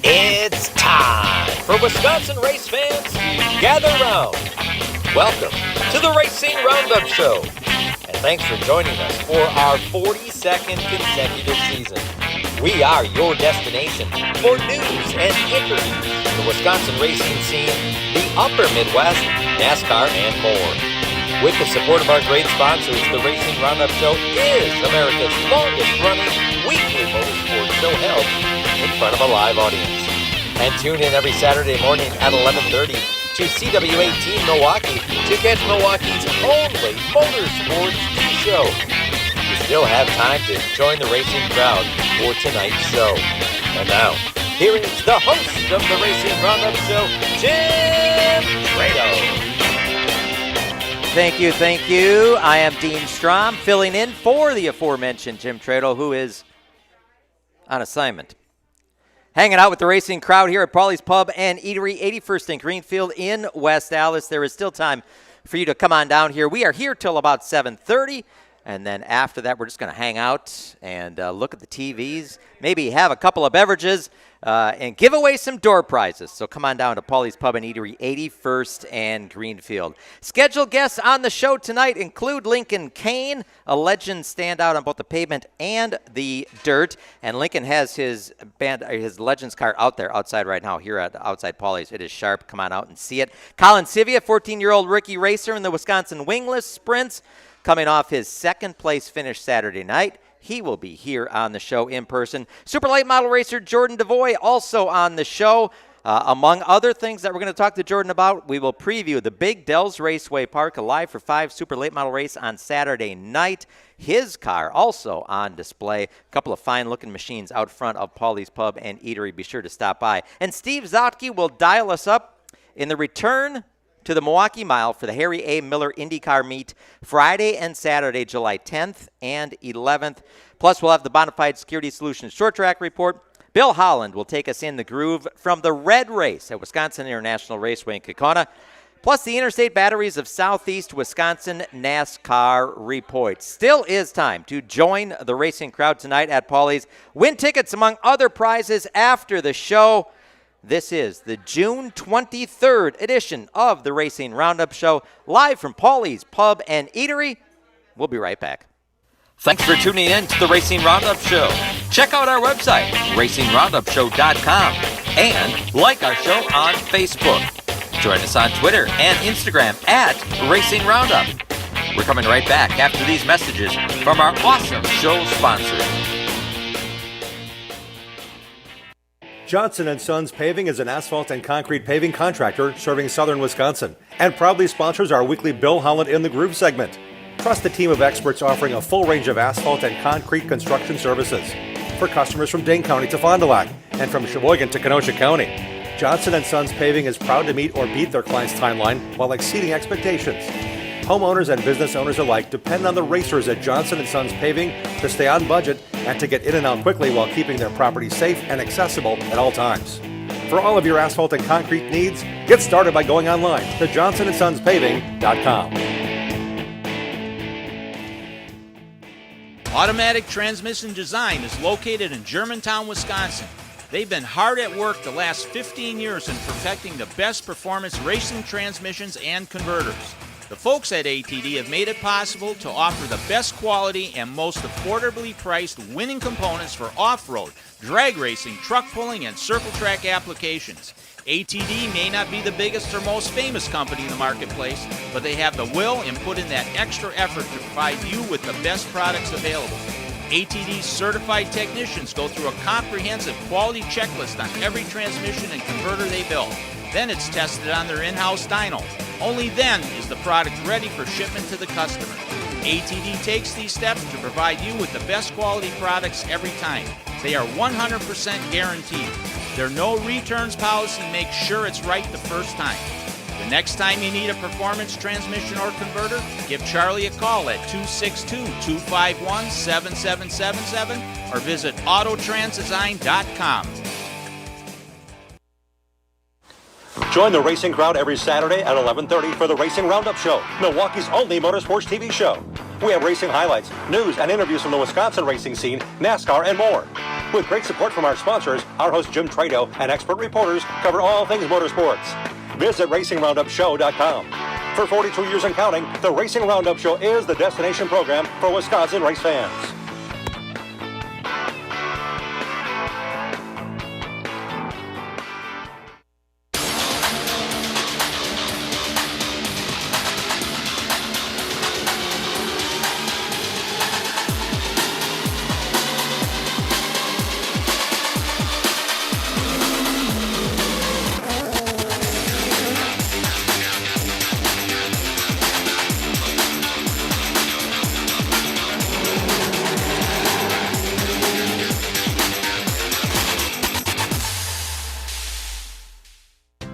It's time for Wisconsin race fans to gather round. Welcome to the Racing Roundup Show, and thanks for joining us for our 42nd consecutive season. We are your destination for news and interviews from the Wisconsin racing scene, the upper Midwest, NASCAR, and more. With the support of our great sponsors, the Racing Roundup Show is America's longest-running weekly motorsports show held in front of a live audience. And tune in every Saturday morning at 11:30 to CW18 Milwaukee to catch Milwaukee's only motorsports show. You still have time to join the racing crowd for tonight's show. And now, here is the host of the Racing Roundup Show, Jim Trado. Thank you. I am Dean Strom, filling in for the aforementioned Jim Trado, who is on assignment. Hanging out with the racing crowd here at Paulie's Pub and Eatery, 81st and Greenfield in West Allis. There is still time for you to come on down here. We are here till about 7:30, and then after that, we're just going to hang out and look at the TVs, maybe have a couple of beverages, and give away some door prizes. So come on down to Paulie's Pub and Eatery, 81st and Greenfield. Scheduled guests on the show tonight include Lincoln Kane, a legend standout on both the pavement and the dirt. And Lincoln has his Legends car out there outside right now here at outside Paulie's. It is sharp. Come on out and see it. Colin Sivia, 14-year-old rookie racer in the Wisconsin Wingless Sprints, coming off his second-place finish Saturday night. He will be here on the show in person. Super late model racer Jordan Devoy also on the show. Among other things that we're going to talk to Jordan about, we will preview the Big Dells Raceway Park, a live for 5 super late model race on Saturday night. His car also on display. A couple of fine-looking machines out front of Paulie's Pub and Eatery. Be sure to stop by. And Steve Zotke will dial us up in the return to the Milwaukee Mile for the Harry A. Miller IndyCar meet Friday and Saturday, July 10th and 11th. Plus, we'll have the Bonafide Security Solutions short track report. Bill Holland will take us in the groove from the Red Race at Wisconsin International Raceway in Kaukauna. Plus, the Interstate Batteries of Southeast Wisconsin NASCAR report. Still is time to join the racing crowd tonight at Paulie's. Win tickets, among other prizes, after the show. This is the June 23rd edition of the Racing Roundup Show, live from Paulie's Pub and Eatery. We'll be right back. Thanks for tuning in to the Racing Roundup Show. Check out our website, racingroundup.show.com, and like our show on Facebook. Join us on Twitter and Instagram at Racing Roundup. We're coming right back after these messages from our awesome show sponsors. Johnson & Sons Paving is an asphalt and concrete paving contractor serving southern Wisconsin and proudly sponsors our weekly Bill Holland in the Groove segment. Trust the team of experts offering a full range of asphalt and concrete construction services for customers from Dane County to Fond du Lac and from Sheboygan to Kenosha County. Johnson & Sons Paving is proud to meet or beat their clients' timeline while exceeding expectations. Homeowners and business owners alike depend on the racers at Johnson & Sons Paving to stay on budget and to get in and out quickly while keeping their property safe and accessible at all times. For all of your asphalt and concrete needs, get started by going online to johnsonsonspaving.com. Automatic Transmission Design is located in Germantown, Wisconsin. They've been hard at work the last 15 years in perfecting the best performance racing transmissions and converters. The folks at ATD have made it possible to offer the best quality and most affordably priced winning components for off-road, drag racing, truck pulling, and circle track applications. ATD may not be the biggest or most famous company in the marketplace, but they have the will and put in that extra effort to provide you with the best products available. ATD's certified technicians go through a comprehensive quality checklist on every transmission and converter they build. Then it's tested on their in-house dyno. Only then is the product ready for shipment to the customer. ATD takes these steps to provide you with the best quality products every time. They are 100% guaranteed. Their no returns policy makes sure it's right the first time. The next time you need a performance transmission or converter, give Charlie a call at 262-251-7777 or visit autotransdesign.com. Join the racing crowd every Saturday at 11:30 for the Racing Roundup Show, Milwaukee's only motorsports TV show. We have racing highlights, news, and interviews from the Wisconsin racing scene, NASCAR, and more. With great support from our sponsors, our host Jim Trado and expert reporters cover all things motorsports. Visit RacingRoundupShow.com. For 42 years and counting, the Racing Roundup Show is the destination program for Wisconsin race fans.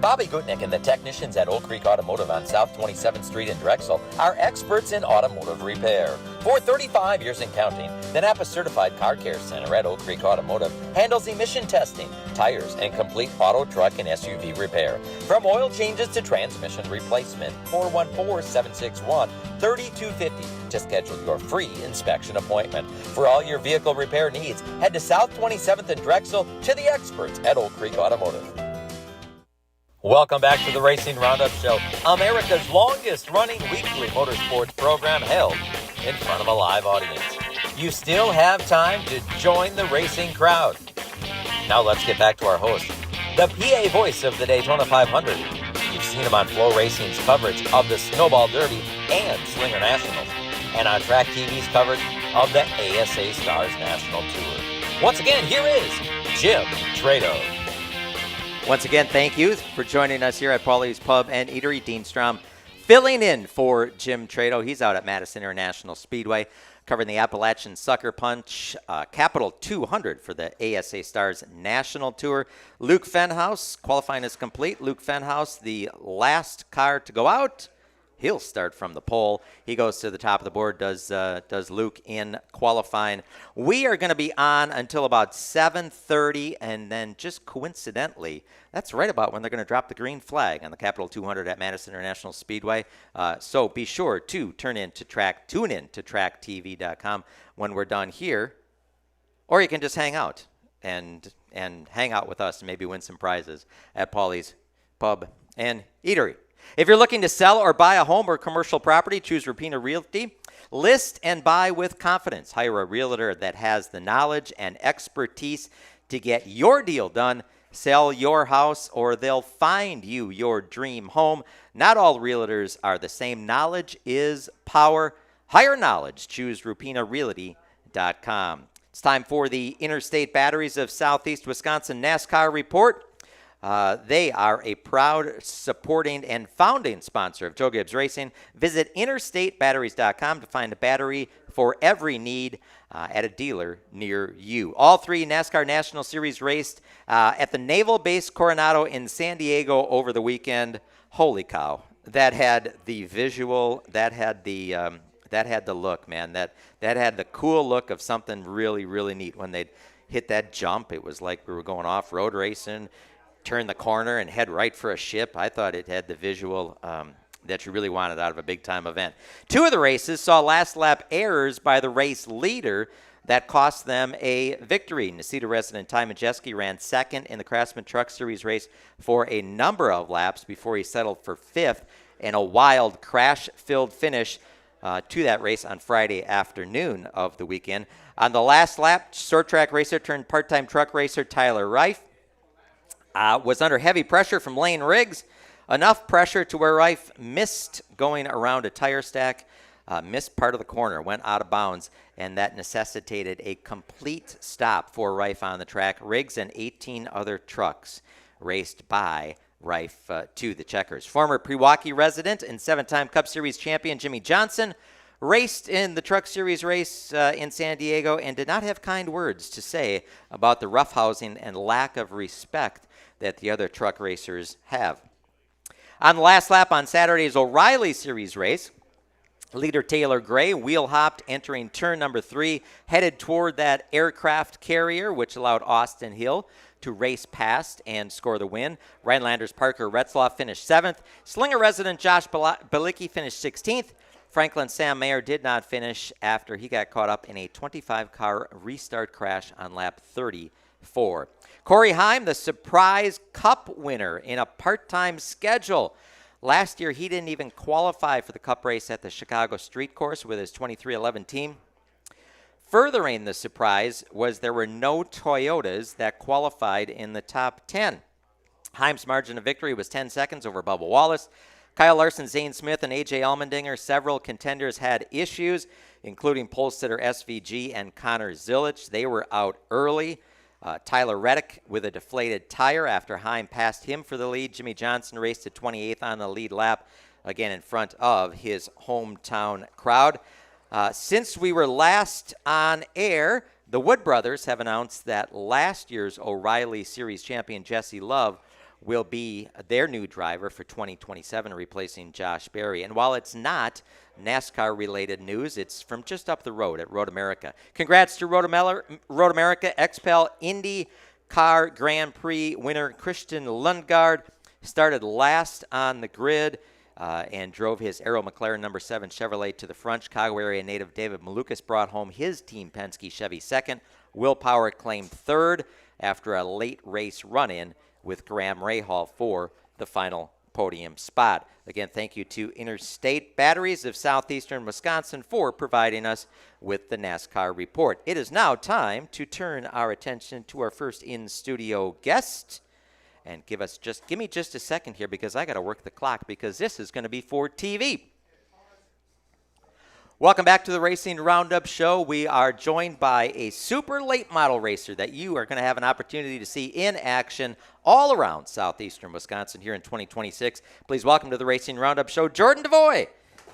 Bobby Gutnick and the technicians at Oak Creek Automotive on South 27th Street in Drexel are experts in automotive repair. For 35 years and counting, the Napa Certified Car Care Center at Oak Creek Automotive handles emission testing, tires, and complete auto, truck, and SUV repair. From oil changes to transmission replacement. 414-761-3250 to schedule your free inspection appointment. For all your vehicle repair needs, head to South 27th in Drexel to the experts at Oak Creek Automotive. Welcome back to the Racing Roundup Show, America's longest-running weekly motorsports program held in front of a live audience. You still have time to join the racing crowd. Now let's get back to our host, the PA voice of the Daytona 500. You've seen him on Flow Racing's coverage of the Snowball Derby and Slinger Nationals, and on Track TV's coverage of the ASA Stars National Tour. Once again, here is Jim Trado. Once again, thank you for joining us here at Paulie's Pub and Eatery. Dean Strom filling in for Jim Trado. He's out at Madison International Speedway covering the Appalachian Sucker Punch Capital 200 for the ASA Stars National Tour. Luke Fenhouse, qualifying is complete. Luke Fenhouse, the last car to go out. He'll start from the pole. He goes to the top of the board, does Luke in qualifying. We are going to be on until about 7:30, and then just coincidentally, that's right about when they're going to drop the green flag on the Capital 200 at Madison International Speedway. So be sure to tune in to tracktv.com when we're done here, or you can just hang out and hang out with us and maybe win some prizes at Paulie's Pub and Eatery. If you're looking to sell or buy a home or commercial property, choose Rapina Realty. List and buy with confidence. Hire a realtor that has the knowledge and expertise to get your deal done. Sell your house or they'll find you your dream home. Not all realtors are the same. Knowledge is power. Hire knowledge. Choose RupinaRealty.com. It's time for the Interstate Batteries of Southeast Wisconsin NASCAR report. They are a proud supporting and founding sponsor of Joe Gibbs Racing. Visit interstatebatteries.com to find a battery for every need at a dealer near you. All three NASCAR National Series raced at the Naval Base Coronado in San Diego over the weekend. Holy cow. That had the visual, that had the look, man. That had the cool look of something really, really neat. When they'd hit that jump, it was like we were going off-road racing, turn the corner and head right for a ship. I thought it had the visual that you really wanted out of a big-time event. Two of the races saw last-lap errors by the race leader that cost them a victory. Necedah resident Ty Majeski ran second in the Craftsman Truck Series race for a number of laps before he settled for fifth in a wild crash-filled finish to that race on Friday afternoon of the weekend. On the last lap, short track racer turned part-time truck racer Tyler Reif was under heavy pressure from Lane Riggs, enough pressure to where Reif missed going around a tire stack, missed part of the corner, went out of bounds, and that necessitated a complete stop for Reif on the track. Riggs and 18 other trucks raced by Reif to the checkers. Former Pewaukee resident and seven-time Cup Series champion Jimmy Johnson raced in the Truck Series race in San Diego and did not have kind words to say about the roughhousing and lack of respect that the other truck racers have. On the last lap on Saturday's O'Reilly Series race, leader Taylor Gray wheel-hopped entering turn number 3, headed toward that aircraft carrier, which allowed Austin Hill to race past and score the win. Rhinelander's Parker Retzlaff finished 7th. Slinger resident Josh Balicki finished 16th. Franklin Sam Mayer did not finish after he got caught up in a 25-car restart crash on lap 34. Corey Heim, the surprise Cup winner in a part-time schedule. Last year, he didn't even qualify for the Cup race at the Chicago Street Course with his 23 E11 team. Furthering the surprise was there were no Toyotas that qualified in the top 10. Heim's margin of victory was 10 seconds over Bubba Wallace. Kyle Larson, Zane Smith, and A.J. Allmendinger. Several contenders had issues, including pole sitter SVG and Connor Zilich. They were out early. Tyler Reddick with a deflated tire after Heim passed him for the lead. Jimmy Johnson raced to 28th on the lead lap, again in front of his hometown crowd. Since we were last on air, the Wood brothers have announced that last year's O'Reilly Series champion Jesse Love will be their new driver for 2027, replacing Josh Berry. And while it's not NASCAR-related news, it's from just up the road at Road America. Congrats to Road America XPEL Indy Car Grand Prix winner Christian Lundgaard. Started last on the grid and drove his Arrow McLaren number 7 Chevrolet to the front. Chicago area native David Malukas brought home his Team Penske Chevy second. Will Power claimed third after a late race run-in with Graham Rahal for the final podium spot. Again, thank you to Interstate Batteries of Southeastern Wisconsin for providing us with the NASCAR report. It is now time to turn our attention to our first in-studio guest. And give me just a second here because I got to work the clock because this is going to be for TV. Welcome back to the Racing Roundup Show. We are joined by a super late model racer that you are going to have an opportunity to see in action all around southeastern Wisconsin here in 2026. Please welcome to the Racing Roundup Show, Jordan DeVoy.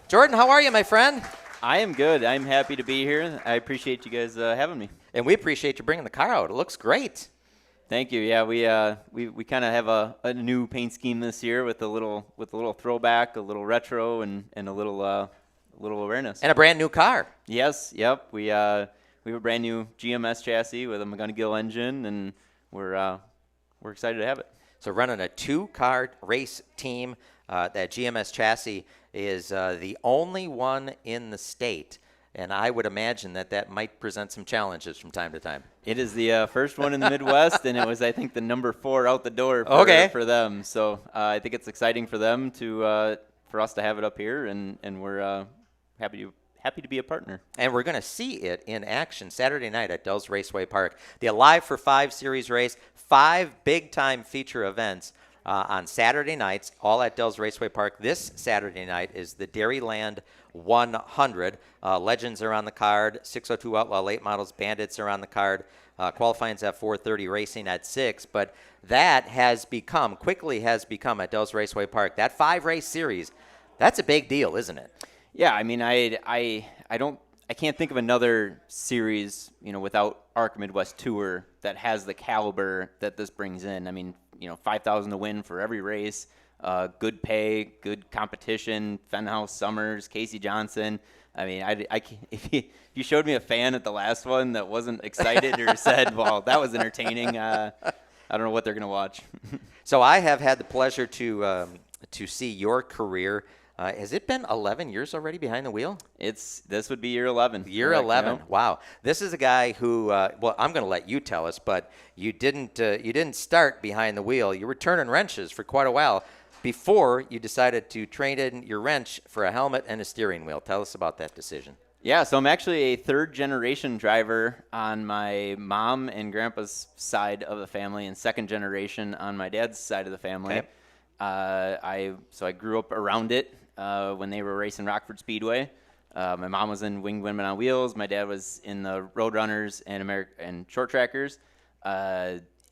Jordan, how are you, my friend? I am good. I'm happy to be here. I appreciate you guys having me. And we appreciate you bringing the car out. It looks great. Thank you. Yeah, we kind of have a new paint scheme this year with a little throwback, a little retro, and a little awareness. And a brand new car. Yes. Yep. We have a brand new GMS chassis with a McGonigal engine, and we're excited to have it. So running a 2-car race team, that GMS chassis is the only one in the state. And I would imagine that might present some challenges from time to time. It is the first one in the Midwest, and it was, I think, the number 4 out the door for them. So I think it's exciting for them for us to have it up here, and we're happy to be a partner. And we're going to see it in action Saturday night at Dells Raceway Park. The Alive for 5 series race, 5 big-time feature events on Saturday nights, all at Dells Raceway Park. This Saturday night is the Dairyland 100. Legends are on the card. 602 Outlaw Late Models, Bandits are on the card. Qualifying's at 4:30, racing at 6. But that quickly has become at Dells Raceway Park. That 5-race series, that's a big deal, isn't it? Yeah, I mean, I can't think of another series, without ARC Midwest Tour that has the caliber that this brings in. I mean, $5,000 to win for every race, good pay, good competition. Fenhouse Summers, Casey Johnson. I mean, if you showed me a fan at the last one that wasn't excited or said, "Well, that was entertaining," I don't know what they're gonna watch. So I have had the pleasure to see your career. Has it been 11 years already behind the wheel? This would be year 11. Year 11. Wow. This is a guy who, well, I'm going to let you tell us, but you didn't start behind the wheel. You were turning wrenches for quite a while before you decided to trade in your wrench for a helmet and a steering wheel. Tell us about that decision. Yeah, so I'm actually a third-generation driver on my mom and grandpa's side of the family and second generation on my dad's side of the family. Okay. I grew up around it. When they were racing Rockford Speedway. My mom was in Winged Women on Wheels. My dad was in the Roadrunners and Short Trackers.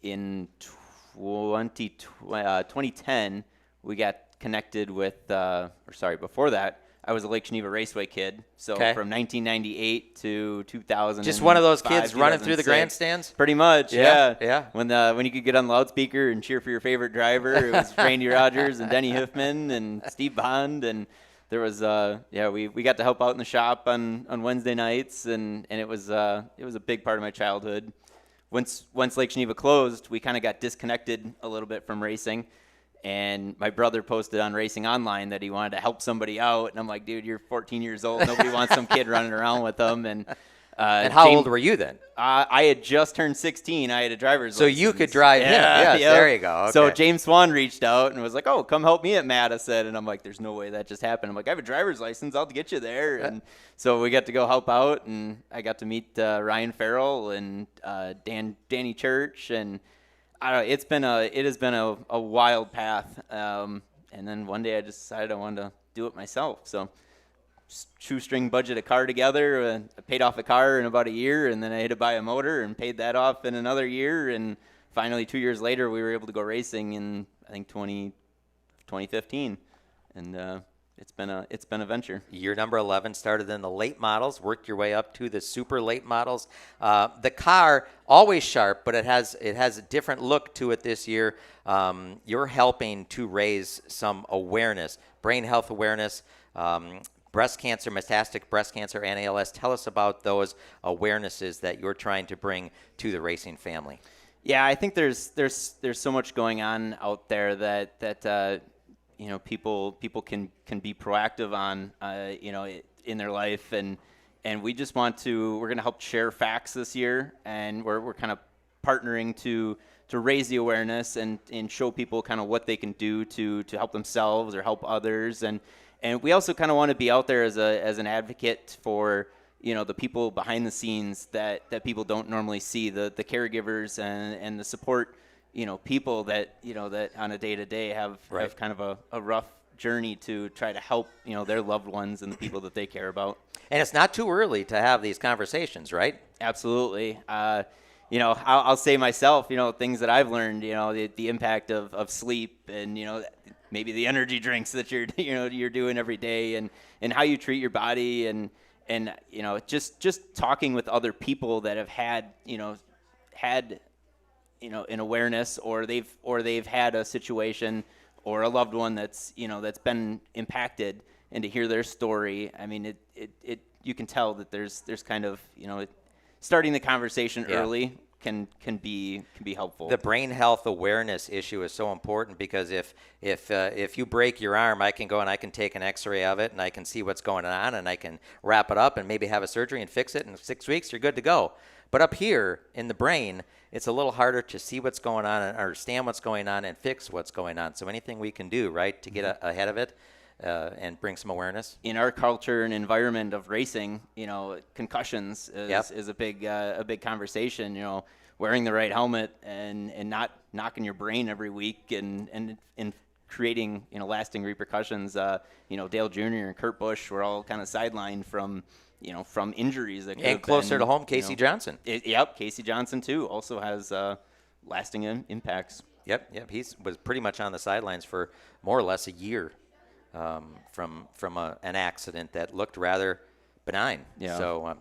In 2010, we got connected with, before that, I was a Lake Geneva Raceway kid. So from 1998 to 2000. Just one of those kids running through the grandstands? Pretty much, yeah. Yeah. When you could get on the loudspeaker and cheer for your favorite driver, it was Randy Rogers and Denny Hiffman and Steve Bond. And there was, we got to help out in the shop on Wednesday nights, and it was a big part of my childhood. Once Lake Geneva closed, we kind of got disconnected a little bit from racing. And my brother posted on Racing Online that he wanted to help somebody out. And I'm like, dude, you're 14 years old. Nobody wants some kid running around with them. And how old were you then? I had just turned 16. I had a driver's so license. You could drive him. Yes, yeah. There you go. Okay. So James Swan reached out and was like, oh, come help me at Madison. And I'm like, there's no way that just happened. I'm like, I have a driver's license. I'll get you there. And so we got to go help out. And I got to meet Ryan Farrell and Danny Church. And I don't know, it has been a wild path. And then one day I just decided I wanted to do it myself. So shoestring budget a car together. And I paid off a car in about a year, and then I had to buy a motor and paid that off in another year. And finally, 2 years later, we were able to go racing in, I think, 2015. And it's been a venture. Year number 11 started in the late models, worked your way up to the super late models. The car always sharp, but it has a different look to it this year. You're helping to raise some awareness, brain health awareness. Breast cancer, metastatic breast cancer, and ALS. Tell us about those awarenesses that you're trying to bring to the racing family. Yeah, I think there's so much going on out there that people can be proactive on in their life, and we're going to help share facts this year, and we're kind of partnering to raise the awareness and show people kind of what they can do to help themselves or help others. And we also kind of want to be out there as an advocate for, the people behind the scenes that people don't normally see, the caregivers and the support, people that on a day-to-day have kind of a rough journey to try to help, their loved ones and the people that they care about. And it's not too early to have these conversations, right? Absolutely. I'll say myself, things that I've learned, the impact of sleep and, maybe the energy drinks that you're doing every day and how you treat your body and just talking with other people that have had an awareness or they've had a situation or a loved one that's been impacted, and to hear their story. I mean, it you can tell that there's kind of, starting the conversation early can be helpful. The brain health awareness issue is so important because if you break your arm, I can go and I can take an X-ray of it and I can see what's going on and I can wrap it up and maybe have a surgery and fix it in 6 weeks. You're good to go. But up here in the brain, it's a little harder to see what's going on and understand what's going on and fix what's going on. So anything we can do, right, to get ahead of it. And bring some awareness. In our culture and environment of racing, concussions is a big conversation. Wearing the right helmet and not knocking your brain every week and creating lasting repercussions. Dale Jr. and Kurt Busch were all kind of sidelined from injuries that could and closer to home, Casey Johnson. Casey Johnson too also has lasting impacts. Yep. He was pretty much on the sidelines for more or less a year. From an accident that looked rather benign. Yeah. So,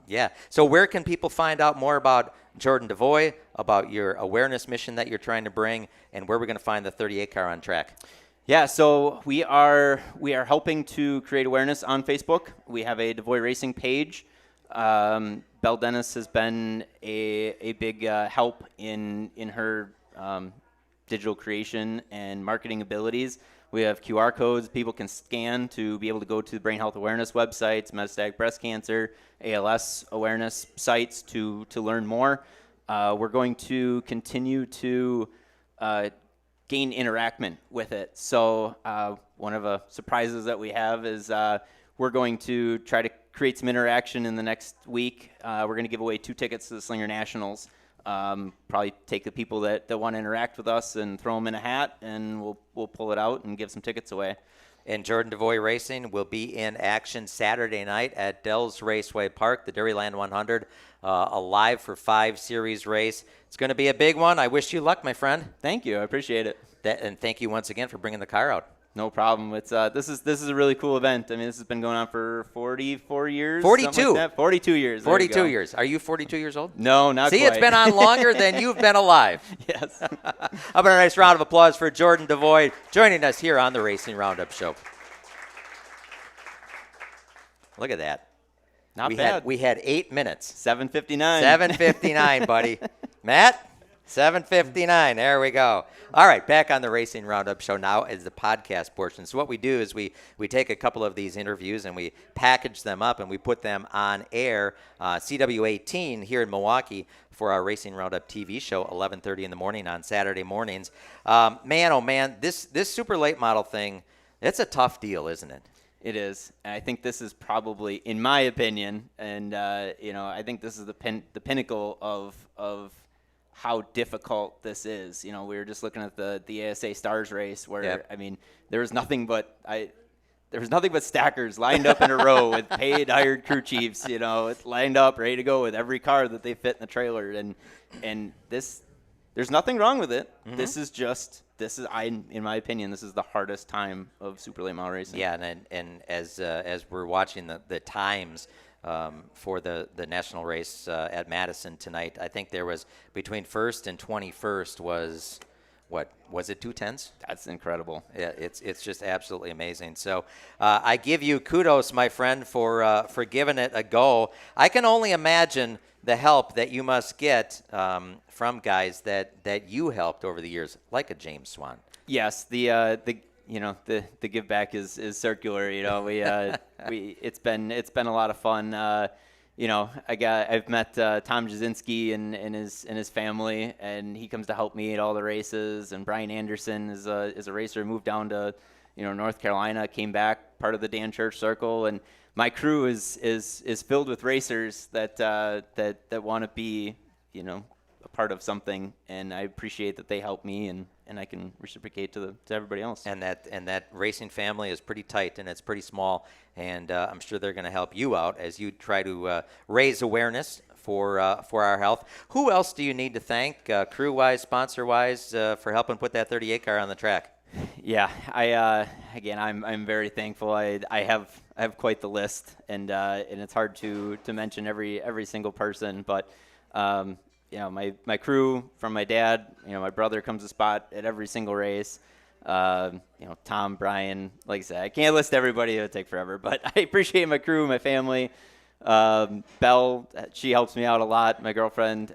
So where can people find out more about Jordan DeVoy, about your awareness mission that you're trying to bring, and where we're going to find the 38 car on track? Yeah, so we are helping to create awareness on Facebook. We have a DeVoy Racing page. Belle Dennis has been a big help in her digital creation and marketing abilities. We have QR codes people can scan to be able to go to the brain health awareness websites, metastatic breast cancer, ALS awareness sites to learn more. We're going to continue to gain interaction with it. So one of the surprises that we have is we're going to try to create some interaction in the next week. We're going to give away 2 tickets to the Slinger Nationals. Probably take the people that want to interact with us and throw them in a hat, and we'll pull it out and give some tickets away. And Jordan DeVoy Racing will be in action Saturday night at Dells Raceway Park, the Dairyland 100, a live for 5 series race. It's going to be a big one. I wish you luck, my friend. Thank you. I appreciate it. And thank you once again for bringing the car out. No problem. It's this is a really cool event. I mean, this has been going on for 44 years. 42. Like 42 years. 42 years. Are you 42 years old? No, not See, quite. it's been on longer than you've been alive. Yes. How about a nice round of applause for Jordan DeVoy joining us here on the Racing Roundup Show. Look at that. Not bad. We had 8 minutes. 7:59. 7:59, buddy. Matt? 7:59. There we go. All right, back on the Racing Roundup show now is the podcast portion. So what we do is we take a couple of these interviews and we package them up and we put them on air, CW18 here in Milwaukee for our Racing Roundup TV show, 11:30 in the morning on Saturday mornings. Man, oh man, this super late model thing, it's a tough deal, isn't it? It is. And I think this is probably, in my opinion, and I think this is the pinnacle of how difficult this is. We were just looking at the ASA Stars race where, Yep. I mean, there was nothing but stackers lined up in a row with paid hired crew chiefs, lined up, ready to go with every car that they fit in the trailer. And this, there's nothing wrong with it. Mm-hmm. In my opinion, this is the hardest time of super late model racing. Yeah, and as we're watching the times for the national race at Madison tonight, I think there was between first and 21st was, what was it, 2:10s? That's incredible. Yeah, it's just absolutely amazing. So I give you kudos, my friend, for giving it a go. I can only imagine the help that you must get from guys that you helped over the years, like a James Swan. Yes, the give back is circular. It's been a lot of fun. I've met Tom Jasinski and his family, and he comes to help me at all the races. And Brian Anderson is a racer, moved down to North Carolina, came back, part of the Dan Church Circle, and my crew is filled with racers that want to be a part of something, and I appreciate that they help me, and I can reciprocate to everybody else. And that racing family is pretty tight and it's pretty small, and I'm sure they're going to help you out as you try to raise awareness for our health. Who else do you need to thank, crew-wise, sponsor-wise, for helping put that 38 car on the track? Yeah, I'm very thankful. I have quite the list, and it's hard to mention every single person, but my crew, from my dad, my brother comes to spot at every single race. Tom, Brian, like I said, I can't list everybody; it would take forever. But I appreciate my crew, my family. Belle, she helps me out a lot. My girlfriend.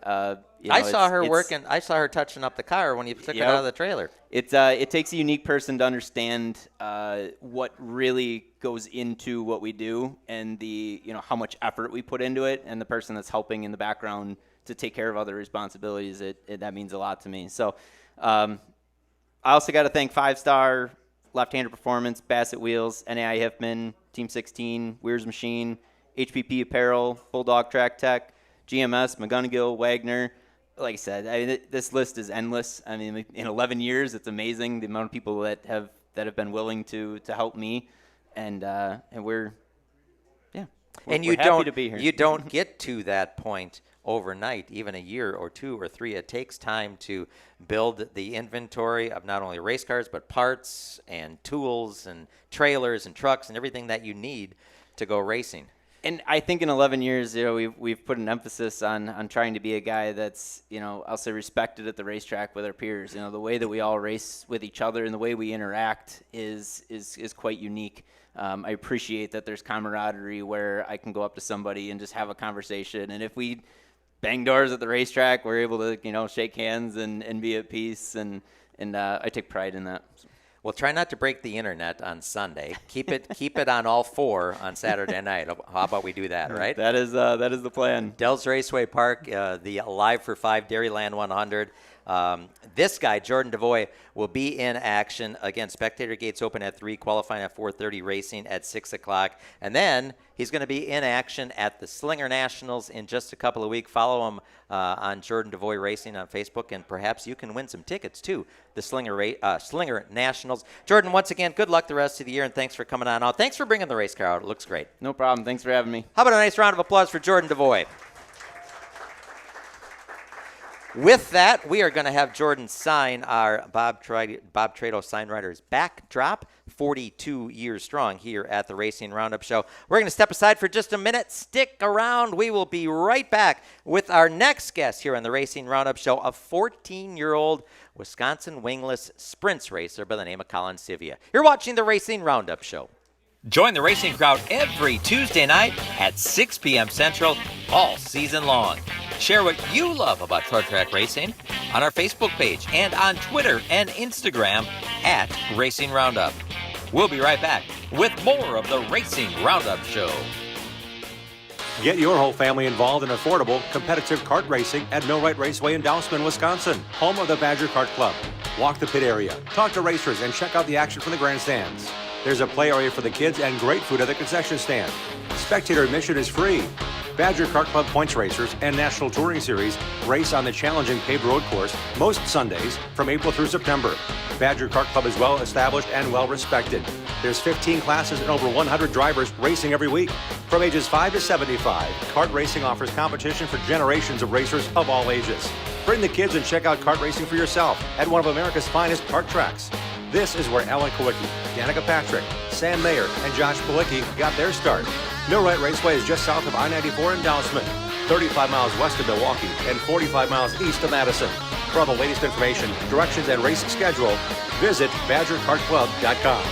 I saw her working. I saw her touching up the car when you took it out of the trailer. It takes a unique person to understand what really goes into what we do, and how much effort we put into it, and the person that's helping in the background to take care of other responsibilities. That means a lot to me. So I also got to thank 5-Star, Left-Hander Performance, Bassett Wheels, NAI Hiffman, Team 16, Weir's Machine, HPP Apparel, Bulldog Track Tech, GMS, McGonigal, Wagner. Like I said, this list is endless. I mean, in 11 years, it's amazing the amount of people that have been willing to help me, and we're happy to be here. You don't get to that point overnight, even a year or 2 or 3. It takes time to build the inventory of not only race cars but parts and tools and trailers and trucks and everything that you need to go racing. And I think in 11 years, we've put an emphasis on trying to be a guy that's, I'll say respected at the racetrack with our peers. The way that we all race with each other and the way we interact is quite unique. I appreciate that there's camaraderie where I can go up to somebody and just have a conversation. And if we bang doors at the racetrack, we're able to, shake hands and be at peace. And I take pride in that. Well, try not to break the internet on Sunday. Keep it on all 4 on Saturday night. How about we do that, right? That is the plan. Dells Raceway Park, the Alive for 5 Dairyland 100. This guy, Jordan DeVoy, will be in action. Again, spectator gates open at 3, qualifying at 4:30, racing at 6 o'clock. And then he's going to be in action at the Slinger Nationals in just a couple of weeks. Follow him on Jordan DeVoy Racing on Facebook, and perhaps you can win some tickets to the Slinger Nationals. Jordan, once again, good luck the rest of the year, and thanks for coming on out. Thanks for bringing the race car out. It looks great. No problem. Thanks for having me. How about a nice round of applause for Jordan DeVoy? With that, we are going to have Jordan sign our Bob Trado Sign Riders backdrop, 42 years strong here at the Racing Roundup Show. We're going to step aside for just a minute. Stick around. We will be right back with our next guest here on the Racing Roundup Show, a 14-year-old Wisconsin wingless sprints racer by the name of Colin Sivia. You're watching the Racing Roundup Show. Join the racing crowd every Tuesday night at 6 p.m. Central all season long. Share what you love about short track racing on our Facebook page and on Twitter and Instagram at Racing Roundup. We'll be right back with more of the Racing Roundup Show. Get your whole family involved in affordable, competitive kart racing at Millwright Raceway in Dousman, Wisconsin, home of the Badger Kart Club. Walk the pit area, talk to racers, and check out the action from the grandstands. There's a play area for the kids and great food at the concession stand. Spectator admission is free. Badger Kart Club points racers and National Touring Series race on the challenging paved road course most Sundays from April through September. Badger Kart Club is well established and well respected. There's 15 classes and over 100 drivers racing every week. From ages 5 to 75, kart racing offers competition for generations of racers of all ages. Bring the kids and check out kart racing for yourself at one of America's finest kart tracks. This is where Alan Kowicki, Danica Patrick, Sam Mayer, and Josh Palicki got their start. Millwright Raceway is just south of I-94 in Dousman, 35 miles west of Milwaukee, and 45 miles east of Madison. For all the latest information, directions, and race schedule, visit BadgerKartClub.com.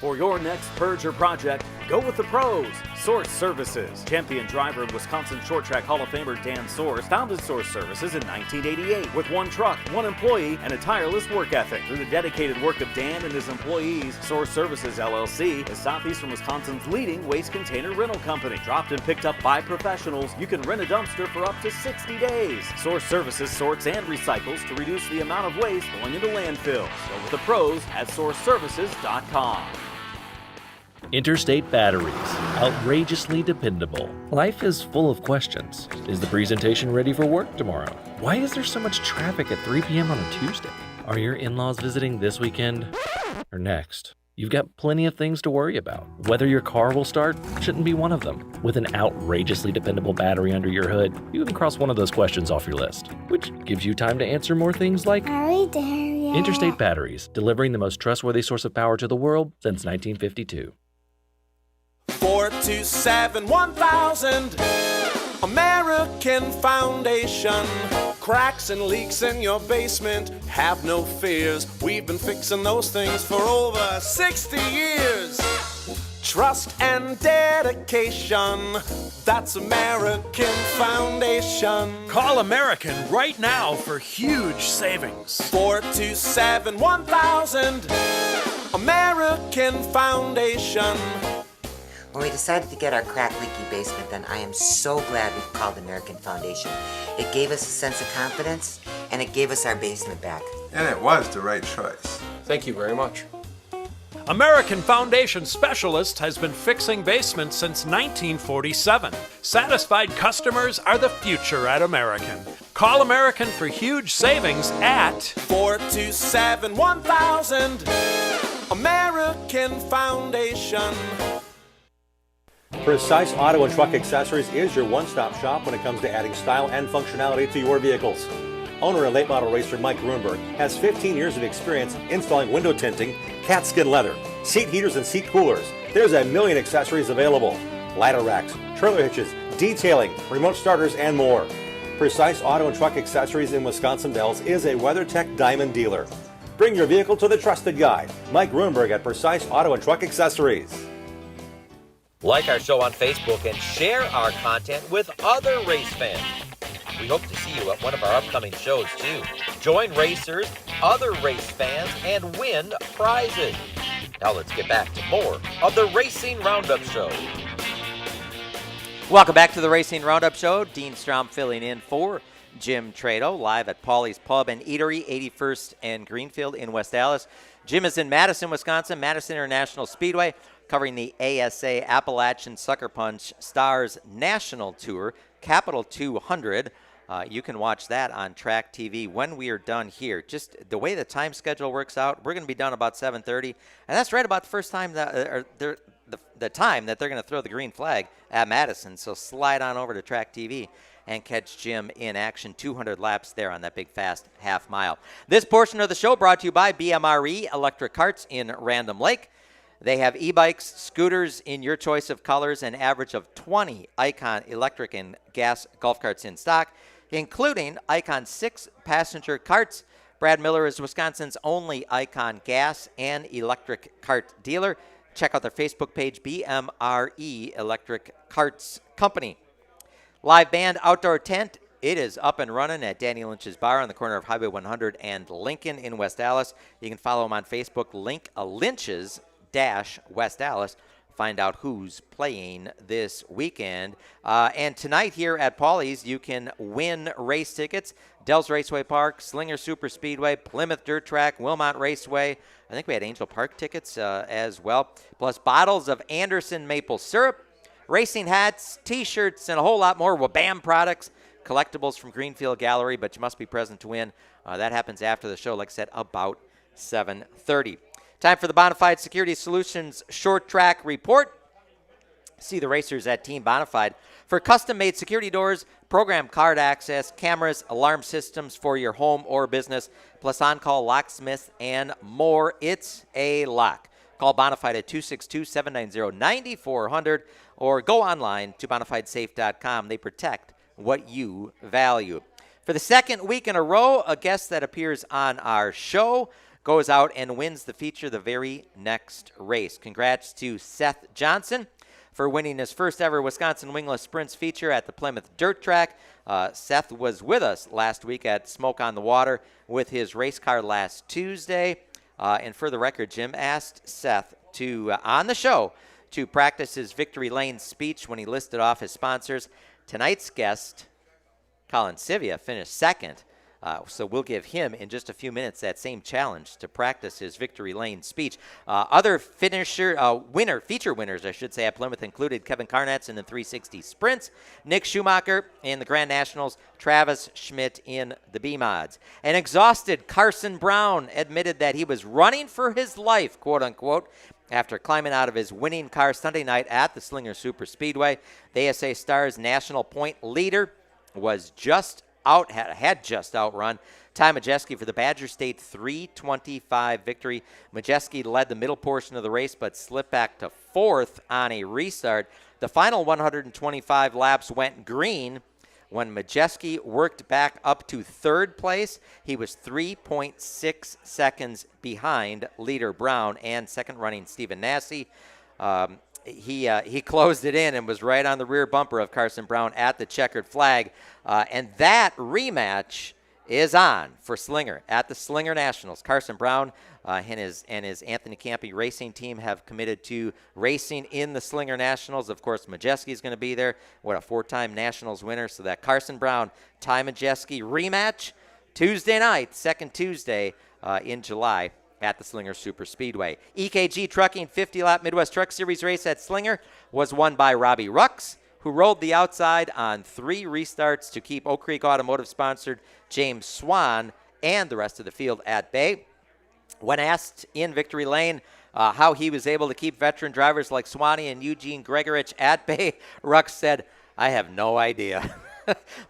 For your next purge or project, go with the pros. Source Services. Champion driver and Wisconsin Short Track Hall of Famer Dan Source founded Source Services in 1988 with one truck, one employee, and a tireless work ethic. Through the dedicated work of Dan and his employees, Source Services LLC is southeastern Wisconsin's leading waste container rental company. Dropped and picked up by professionals, you can rent a dumpster for up to 60 days. Source Services sorts and recycles to reduce the amount of waste going into landfills. Go with the pros at sourceservices.com. Interstate Batteries, outrageously dependable. Life is full of questions. Is the presentation ready for work tomorrow? Why is there so much traffic at 3 p.m. on a Tuesday? Are your in-laws visiting this weekend or next? You've got plenty of things to worry about. Whether your car will start shouldn't be one of them. With an outrageously dependable battery under your hood, you can cross one of those questions off your list, which gives you time to answer more things like, Are we there yet? Interstate Batteries, delivering the most trustworthy source of power to the world since 1952. 427-1000 American Foundation. Cracks and leaks in your basement, have no fears. We've been fixing those things for over 60 years. Trust and dedication, that's American Foundation. Call American right now for huge savings. 427-1000 American Foundation. When we decided to get our crack-leaky basement done, I am so glad we called American Foundation. It gave us a sense of confidence, and it gave us our basement back. And it was the right choice. Thank you very much. American Foundation Specialist has been fixing basements since 1947. Satisfied customers are the future at American. Call American for huge savings at 427-1000 American Foundation. Precise Auto and Truck Accessories is your one-stop shop when it comes to adding style and functionality to your vehicles. Owner and late model racer Mike Grunberg has 15 years of experience installing window tinting, cat skin leather, seat heaters, and seat coolers. There's a million accessories available. Ladder racks, trailer hitches, detailing, remote starters, and more. Precise Auto and Truck Accessories in Wisconsin Dells is a WeatherTech Diamond dealer. Bring your vehicle to the trusted guy, Mike Grunberg at Precise Auto and Truck Accessories. Like our show on Facebook and share our content with other race fans. We hope to see you at one of our upcoming shows too. Join racers, other race fans, and win prizes. Now let's get back to more of the Racing Roundup Show. Welcome back to the Racing Roundup Show. Dean Strom filling in for Jim Trado, live at Paulie's Pub and Eatery, 81st and Greenfield in West Allis. Jim is in Madison, Wisconsin, Madison International Speedway, covering the ASA Appalachian Sucker Punch Stars National Tour, Capital 200. You can watch that on Track TV when we are done here. Just the way the time schedule works out, we're going to be done about 7:30, and that's right about the first time that the time that they're going to throw the green flag at Madison. So slide on over to Track TV and catch Jim in action. 200 laps there on that big fast half mile. This portion of the show brought to you by BMRE Electric Carts in Random Lake. They have e-bikes, scooters in your choice of colors, an average of 20 Icon electric and gas golf carts in stock, including Icon 6-passenger carts. Brad Miller is Wisconsin's only Icon gas and electric cart dealer. Check out their Facebook page, BMRE Electric Carts Company. Live band, outdoor tent. It is up and running at Danny Lynch's Bar on the corner of Highway 100 and Lincoln in West Allis. You can follow him on Facebook, Lynch's-West Allis. Find out who's playing this weekend. And tonight here at Paulie's, you can win race tickets. Dells Raceway Park, Slinger Super Speedway, Plymouth Dirt Track, Wilmot Raceway. I think we had Angel Park tickets as well. Plus bottles of Anderson maple syrup, racing hats, T-shirts, and a whole lot more. Wabam products, collectibles from Greenfield Gallery, but you must be present to win. That happens after the show, like I said, about 7:30. Time for the Bonafide Security Solutions Short Track Report. See the racers at Team Bonafide for custom-made security doors, program card access, cameras, alarm systems for your home or business, plus on-call locksmiths and more. It's a lock. Call Bonafide at 262-790-9400 or go online to bonafidesafe.com. They protect what you value. For the second week in a row, a guest that appears on our show goes out and wins the feature the very next race. Congrats to Seth Johnson for winning his first ever Wisconsin Wingless Sprints feature at the Plymouth Dirt Track. Seth was with us last week at Smoke on the Water with his race car last Tuesday. And for the record, Jim asked Seth to, on the show, to practice his Victory Lane speech when he listed off his sponsors. Tonight's guest, Colin Sivia, finished second. So we'll give him in just a few minutes that same challenge to practice his Victory Lane speech. Other feature winners, I should say, at Plymouth included Kevin Carnatz in the 360 Sprints, Nick Schumacher in the Grand Nationals, Travis Schmidt in the B-Mods. An exhausted Carson Brown admitted that he was running for his life, quote unquote, after climbing out of his winning car Sunday night at the Slinger Super Speedway. The ASA Stars national point leader was had just outrun Ty Majeski for the Badger State 325 victory. Majeski led the middle portion of the race but slipped back to fourth on a restart. The final 125 laps went green when Majeski worked back up to third place. He was 3.6 seconds behind leader Brown and second running Stephen Nasse. He closed it in and was right on the rear bumper of Carson Brown at the checkered flag. And that rematch is on for Slinger at the Slinger Nationals. Carson Brown and his Anthony Campi racing team have committed to racing in the Slinger Nationals. Of course, Majeski is going to be there. What a four-time Nationals winner. So that Carson Brown, Ty Majeski rematch Tuesday night, second Tuesday in July, at the Slinger Super Speedway. EKG Trucking 50-lap Midwest Truck Series race at Slinger was won by Robbie Rux, who rolled the outside on 3 restarts to keep Oak Creek Automotive-sponsored James Swan and the rest of the field at bay. When asked in Victory Lane how he was able to keep veteran drivers like Swanee and Eugene Gregorich at bay, Rux said, "I have no idea."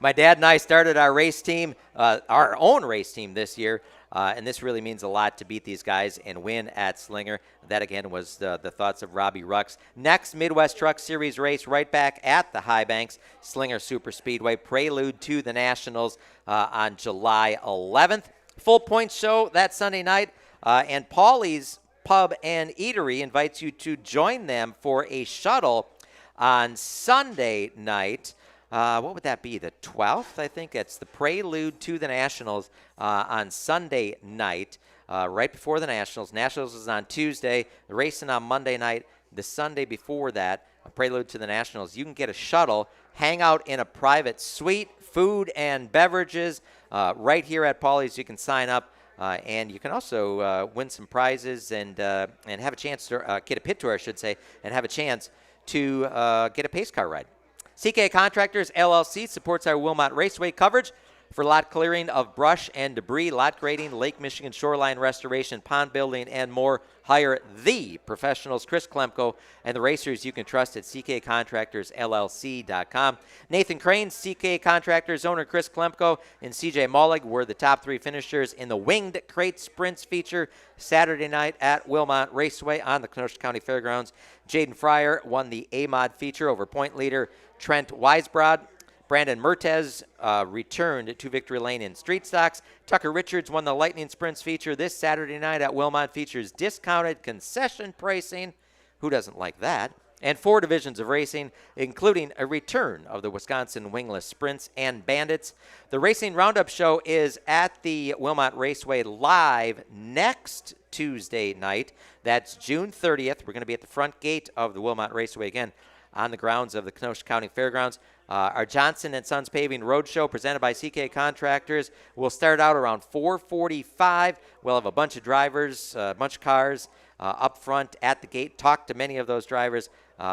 My dad and I started our race team, our own race team this year, and this really means a lot to beat these guys and win at Slinger. That, again, was the thoughts of Robbie Rux. Next Midwest Truck Series race right back at the High Banks Slinger Super Speedway, prelude to the Nationals on July 11th. Full point show that Sunday night, and Paulie's Pub and Eatery invites you to join them for a shuttle on Sunday night. What would that be, the 12th? I think it's the prelude to the Nationals on Sunday night, right before the Nationals. Nationals is on Tuesday, the racing on Monday night. The Sunday before that, a prelude to the Nationals. You can get a shuttle, hang out in a private suite, food and beverages right here at Paulie's. You can sign up, and you can also win some prizes and have a chance to get a pit tour, I should say, and have a chance to get a pace car ride. CK Contractors, LLC, supports our Wilmot Raceway coverage for lot clearing of brush and debris, lot grading, Lake Michigan shoreline restoration, pond building, and more. Hire the professionals, Chris Klemko, and the racers you can trust at ckcontractorsllc.com. Nathan Crane, CK Contractors owner Chris Klemko, and CJ Mollig were the top 3 finishers in the Winged Crate Sprints feature Saturday night at Wilmot Raceway on the Kenosha County Fairgrounds. Jaden Fryer won the A-Mod feature over point leader Trent Weisbrod. Brandon Mertez returned to Victory Lane in street stocks. Tucker Richards won the Lightning Sprints feature this Saturday night at Wilmot. Features discounted concession pricing. Who doesn't like that? and 4 divisions of racing, including a return of the Wisconsin Wingless Sprints and Bandits. The Racing Roundup Show is at the Wilmot Raceway live next Tuesday night. That's June 30th. We're going to be at the front gate of the Wilmot Raceway again on the grounds of the Kenosha County Fairgrounds. Our Johnson & Sons Paving Roadshow presented by CK Contractors will start out around 4:45. We'll have a bunch of drivers, a bunch of cars up front at the gate. Talk to many of those drivers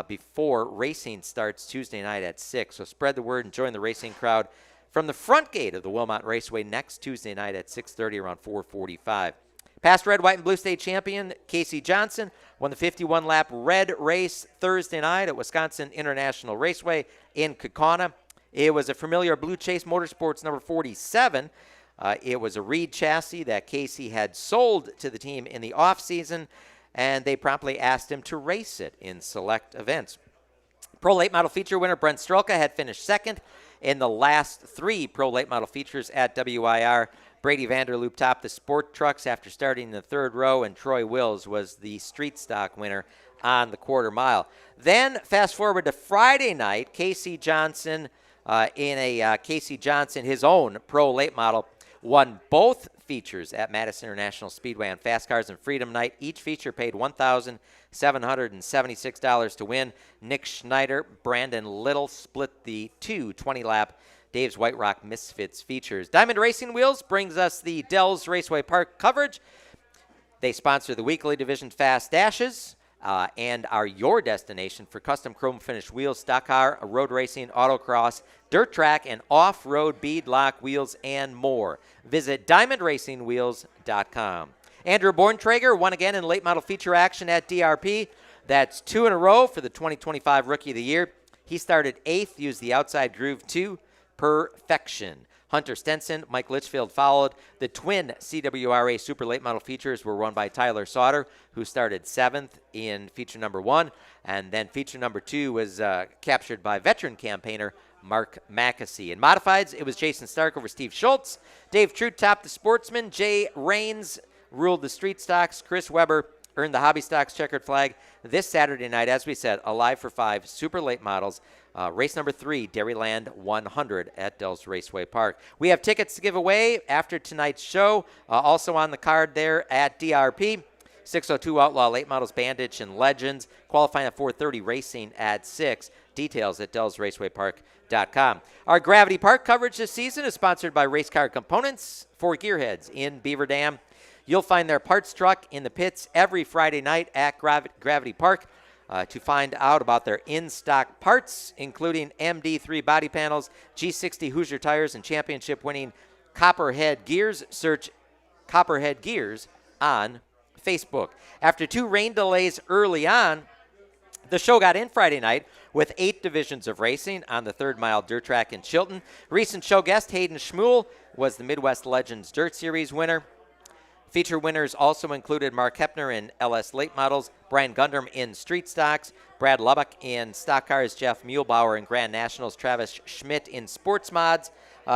before racing starts Tuesday night at 6. So spread the word and join the racing crowd from the front gate of the Wilmot Raceway next Tuesday night at 6:30 around 4:45. Past red, white, and blue state champion Casey Johnson won the 51-lap red race Thursday night at Wisconsin International Raceway in Kaukauna. It was a familiar Blue Chase Motorsports number 47. It was a Reed chassis that Casey had sold to the team in the offseason, and they promptly asked him to race it in select events. Pro Late Model Feature winner Brent Strelka had finished second in the last 3 Pro Late Model Features at WIR. Brady Vanderloop topped the sport trucks after starting in the 3rd row, and Troy Wills was the street stock winner on the quarter mile. Then fast forward to Friday night, Casey Johnson his own Pro Late Model, won both features at Madison International Speedway on Fast Cars and Freedom Night. Each feature paid $1,776 to win. Nick Schneider, Brandon Little split the 2 20-lap Dave's White Rock Misfits features. Diamond Racing Wheels brings us the Dells Raceway Park coverage. They sponsor the weekly Division Fast Dashes and are your destination for custom chrome finished wheels, stock car, road racing, autocross, dirt track, and off-road bead lock wheels and more. Visit diamondracingwheels.com. Andrew Borntrager won again in late model feature action at DRP. That's 2 in a row for the 2025 Rookie of the Year. He started 8th, used the outside groove 2. Perfection. Hunter Stenson, Mike Litchfield followed. The twin CWRA Super Late Model Features were won by Tyler Sauter, who started 7th in feature number 1. And then feature number 2 was captured by veteran campaigner Mark Mackesy. In modifieds, it was Jason Stark over Steve Schultz. Dave Trute topped the Sportsman. Jay Raines ruled the Street Stocks. Chris Weber earned the Hobby Stocks checkered flag. This Saturday night, as we said, Alive for 5 Super Late Models. Race number 3, Dairyland 100 at Dells Raceway Park. We have tickets to give away after tonight's show. Also on the card there at DRP, 602 Outlaw Late Models, Bandits, and Legends. Qualifying at 4:30, racing at 6. Details at DellsRacewayPark.com. Our Gravity Park coverage this season is sponsored by Race Car Components for Gearheads in Beaver Dam. You'll find their parts truck in the pits every Friday night at Gravity Park. To find out about their in-stock parts, including MD3 body panels, G60 Hoosier tires, and championship-winning Copperhead Gears, search Copperhead Gears on Facebook. After 2 rain delays early on, the show got in Friday night with 8 divisions of racing on the 3rd mile dirt track in Chilton. Recent show guest Hayden Schmuel was the Midwest Legends Dirt Series winner. Feature winners also included Mark Hepner in LS Late Models, Brian Gundrum in Street Stocks, Brad Lubbock in Stock Cars, Jeff Muehlbauer in Grand Nationals, Travis Schmidt in Sports Mods,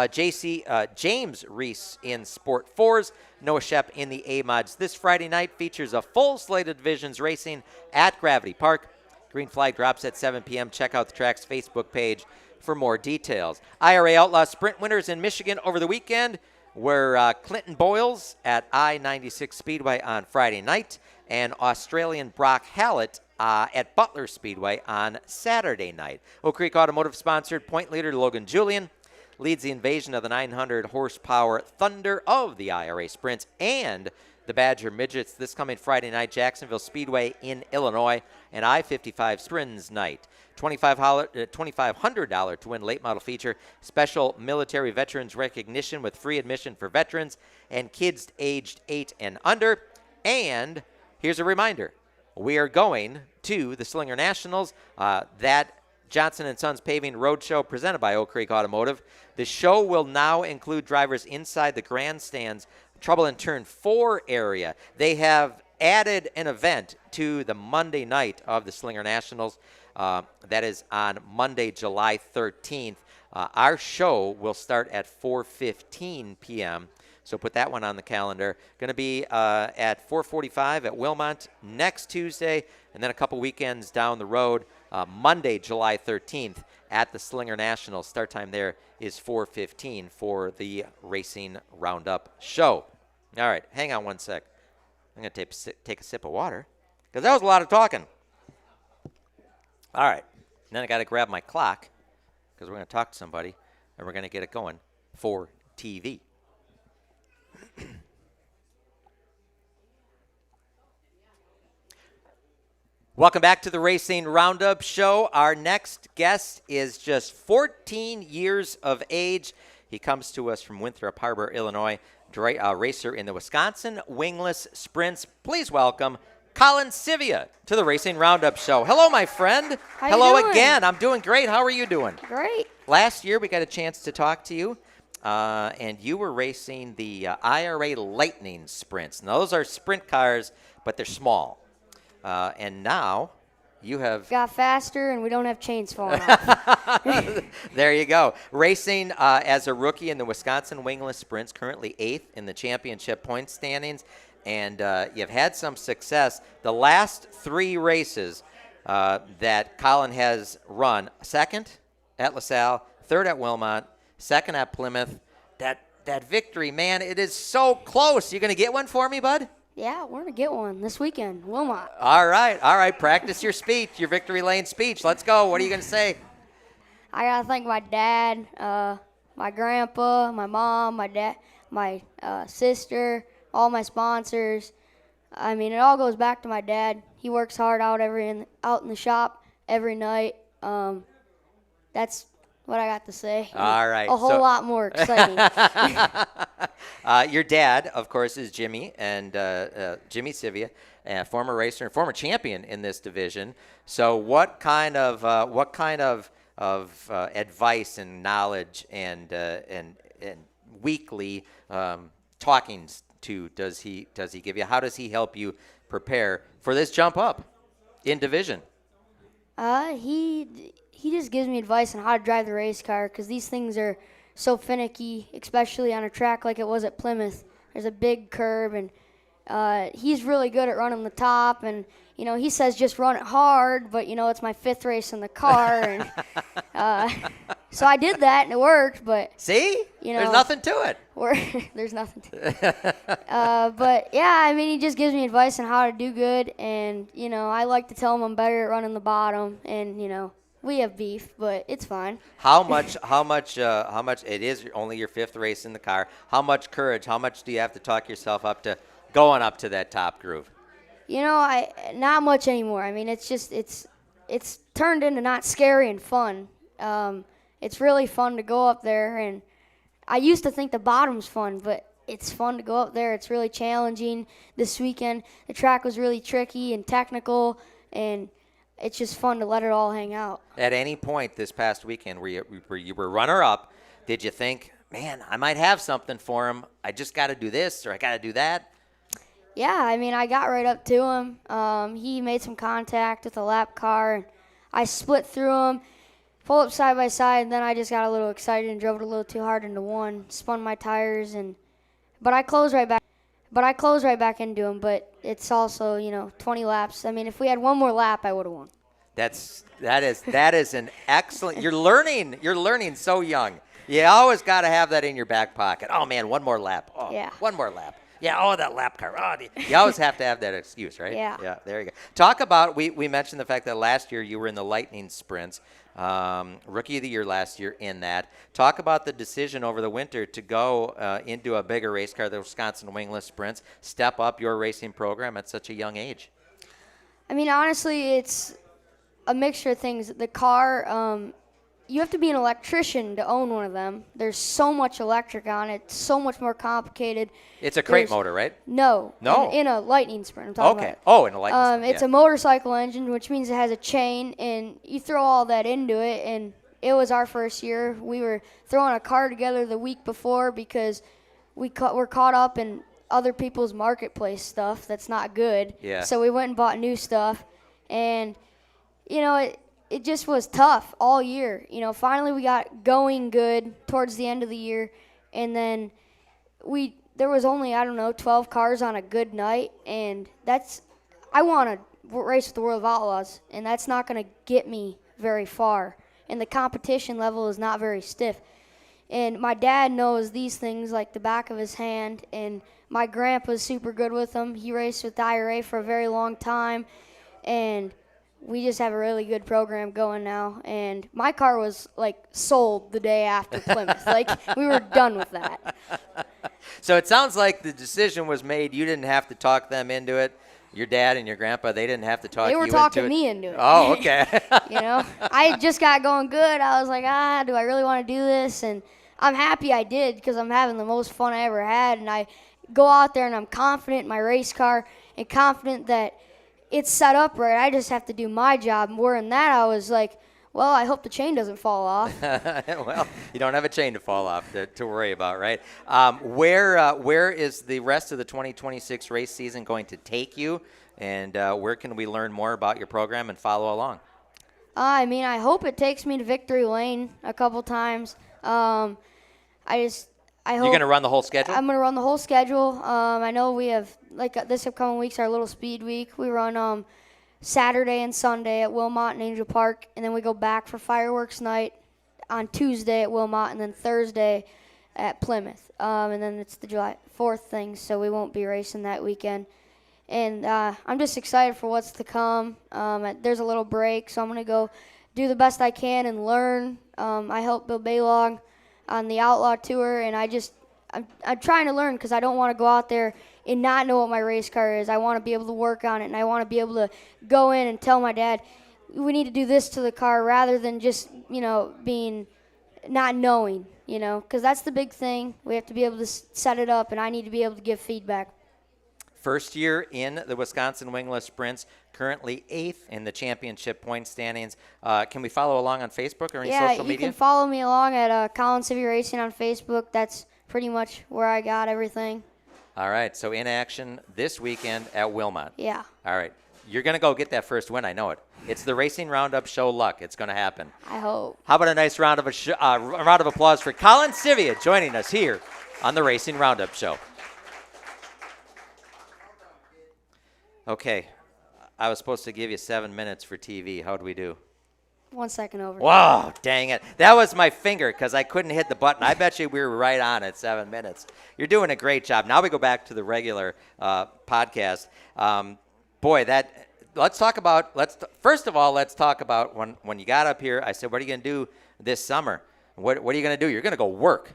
James Reese in Sport 4s, Noah Shep in the A Mods. This Friday night features a full slate of divisions racing at Gravity Park. Green flag drops at 7 p.m. Check out the track's Facebook page for more details. IRA Outlaw Sprint winners in Michigan over the weekend were Clinton Boyles at I-96 Speedway on Friday night and Australian Brock Hallett at Butler Speedway on Saturday night. Oak Creek Automotive sponsored point leader Logan Julian leads the invasion of the 900 horsepower Thunder of the IRA Sprints and the Badger Midgets this coming Friday night, Jacksonville Speedway in Illinois, and I-55 Springs night. $2,500 to win late model feature, special military veterans recognition with free admission for veterans and kids aged 8 and under. And here's a reminder, we are going to the Slinger Nationals, that Johnson & Sons Paving Roadshow presented by Oak Creek Automotive. The show will now include drivers inside the grandstands, trouble in turn 4 area. They have added an event to the Monday night of the Slinger Nationals. That is on Monday, July 13th. Our show will start at 4:15 p.m. So put that one on the calendar. Going to be at 4:45 at Wilmot next Tuesday, and then a couple weekends down the road, Monday, July 13th at the Slinger National. Start time there is 4:15 for the Racing Roundup show. All right, hang on one sec. I'm going to take a sip of water because that was a lot of talking. All right, and then I got to grab my clock because we're going to talk to somebody, and we're going to get it going for TV. Welcome back to the Racing Roundup show. Our next guest is just 14 years of age. He comes to us from Winthrop Harbor, Illinois, racer in the Wisconsin Wingless Sprints. Please welcome Colin Sivia to the Racing Roundup show. Hello, my friend. How Hello you doing? again. I'm doing great. How are you doing? Great. Last year, we got a chance to talk to you, and you were racing the IRA Lightning Sprints. Now, those are sprint cars, but they're small. And now you have got faster, and we don't have chains falling off. There you go. Racing as a rookie in the Wisconsin Wingless Sprints, currently 8th in the championship point standings, and you've had some success. The last 3 races that Colin has run, 2nd at LaSalle, 3rd at Wilmot, 2nd at Plymouth. That victory, man, it is so close. You going to get one for me, bud? Yeah, we're going to get one this weekend, Wilmot. All right. Practice your speech, your victory lane speech. Let's go. What are you going to say? I got to thank my dad, my grandpa, my mom, my dad, my sister, all my sponsors. I mean, it all goes back to my dad. He works hard out in the shop every night. That's what I got to say. All right. A whole lot more exciting. Your dad, of course, is Jimmy, and Jimmy Sivia, former racer and former champion in this division. So, what kind of advice and knowledge and weekly talkings does he give you? How does he help you prepare for this jump up in division? He just gives me advice on how to drive the race car because these things are so finicky, especially on a track like it was at Plymouth. There's a big curb, and he's really good at running the top. And he says just run it hard, but it's my 5th race in the car, and so I did that and it worked. But see, there's nothing to it. There's nothing to it. But yeah, I mean, he just gives me advice on how to do good, and I like to tell him I'm better at running the bottom, and we have beef, but it's fine. How much It is only your 5th race in the car. How much courage? How much do you have to talk yourself up to going up to that top groove? Not much anymore. I mean, it's turned into not scary and fun. It's really fun to go up there, and I used to think the bottom's fun, but it's fun to go up there. It's really challenging. This weekend, the track was really tricky and technical, and it's just fun to let it all hang out. At any point this past weekend where you were runner-up, did you think, man, I might have something for him. I just got to do this or I got to do that? Yeah, I mean, I got right up to him. He made some contact with a lap car, and I split through him, pulled up side by side, and then I just got a little excited and drove it a little too hard into one, spun my tires, but I closed right back into him. But it's also 20 laps. I mean, if we had one more lap, I would have won. That is an excellent. You're learning so young. You always got to have that in your back pocket. Oh man, one more lap. Oh, yeah. One more lap. Yeah, that lap car. You always have to have that excuse, right? Yeah. Yeah, there you go. Talk about, we mentioned the fact that last year you were in the Lightning Sprints, Rookie of the Year last year in that. Talk about the decision over the winter to go into a bigger race car, the Wisconsin Wingless Sprints, step up your racing program at such a young age. I mean, honestly, it's a mixture of things. The car, you have to be an electrician to own one of them. There's so much electric on it, so much more complicated. It's a crate motor, right? No. No. In a Lightning Sprint, I'm talking about. Oh, in a Lightning Sprint. It's a motorcycle engine, which means it has a chain, and you throw all that into it, and it was our first year. We were throwing a car together the week before because we're caught up in other people's marketplace stuff that's not good. Yeah. So we went and bought new stuff, and, it just was tough all year. Finally we got going good towards the end of the year, and then we there was only, I don't know, 12 cars on a good night, and I want to race with the World of Outlaws, and that's not going to get me very far. And the competition level is not very stiff. And my dad knows these things like the back of his hand, and my grandpa's super good with them. He raced with the IRA for a very long time, and we just have a really good program going now. And my car was, like, sold the day after Plymouth. Like, we were done with that. So it sounds like the decision was made. You didn't have to talk them into it. Your dad and your grandpa, they didn't have to talk you into it. They were talking me into it. Oh, okay. You know, I just got going good. I was like, do I really want to do this? And I'm happy I did because I'm having the most fun I ever had. And I go out there and I'm confident in my race car and confident that it's set up right. I just have to do my job. More than that, I was like, well, I hope the chain doesn't fall off. Well, you don't have a chain to fall off to worry about, right? Where is the rest of the 2026 race season going to take you, and where can we learn more about your program and follow along? I mean, I hope it takes me to victory lane a couple times. I hope you're going to run the whole schedule? I'm going to run the whole schedule. I know we have, like, this upcoming week's our little speed week. We run Saturday and Sunday at Wilmot and Angel Park, and then we go back for fireworks night on Tuesday at Wilmot, and then Thursday at Plymouth. And then it's the July 4th thing, so we won't be racing that weekend. And I'm just excited for what's to come. There's a little break, so I'm going to go do the best I can and learn. I helped Bill Baylog on the Outlaw Tour, and I'm trying to learn because I don't want to go out there and not know what my race car is. I want to be able to work on it, and I want to be able to go in and tell my dad, we need to do this to the car rather than just, being not knowing, because that's the big thing. We have to be able to set it up, and I need to be able to give feedback. First year in the Wisconsin Wingless Sprints, currently 8th in the championship point standings. Can we follow along on Facebook or any social media? Yeah, you can follow me along at Collins Civvy Racing on Facebook. That's pretty much where I got everything. All right, so in action this weekend at Wilmot. Yeah. All right, you're going to go get that first win. I know it. It's the Racing Roundup Show luck. It's going to happen. I hope. How about a nice round of applause for Colin Civvy joining us here on the Racing Roundup Show. Okay, I was supposed to give you 7 minutes for TV. How'd we do? 1 second over. Wow, dang it. That was my finger because I couldn't hit the button. I bet you we were right on at 7 minutes. You're doing a great job. Now we go back to the regular podcast. First of all, let's talk about when you got up here. I said, what are you going to do this summer? What are you going to do? You're going to go work.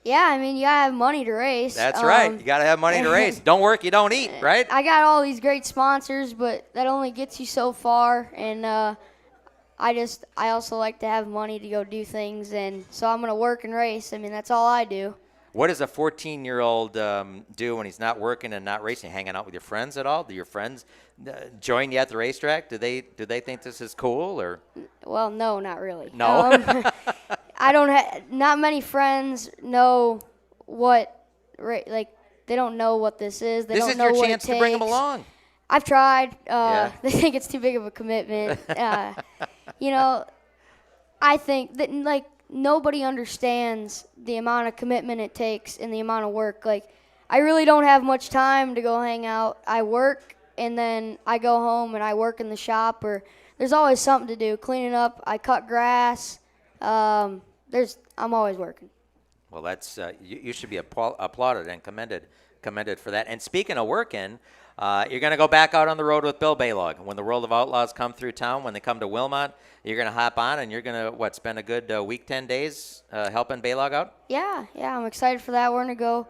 Yeah, I mean, you got to have money to race. That's right. You got to have money to race. Don't work, you don't eat, right? I got all these great sponsors, but that only gets you so far. And I also like to have money to go do things. And so I'm going to work and race. I mean, that's all I do. What does a 14-year-old do when he's not working and not racing? Hanging out with your friends at all? Do your friends join you at the racetrack? Do they think this is cool or? Well, no, not really. No. Not many friends know they don't know what this is. They don't know what it takes. This is your chance to bring them along. I've tried. They think it's too big of a commitment. I think that nobody understands the amount of commitment it takes and the amount of work. I really don't have much time to go hang out. I work and then I go home and I work in the shop, or there's always something to do. Cleaning up, I cut grass. I'm always working. Well, that's you should be applauded and commended for that. And speaking of working, you're going to go back out on the road with Bill Baylog. When the World of Outlaws come through town, when they come to Wilmot, you're going to hop on and you're going to, spend a good week, 10 days helping Baylog out? Yeah, I'm excited for that. We're going to go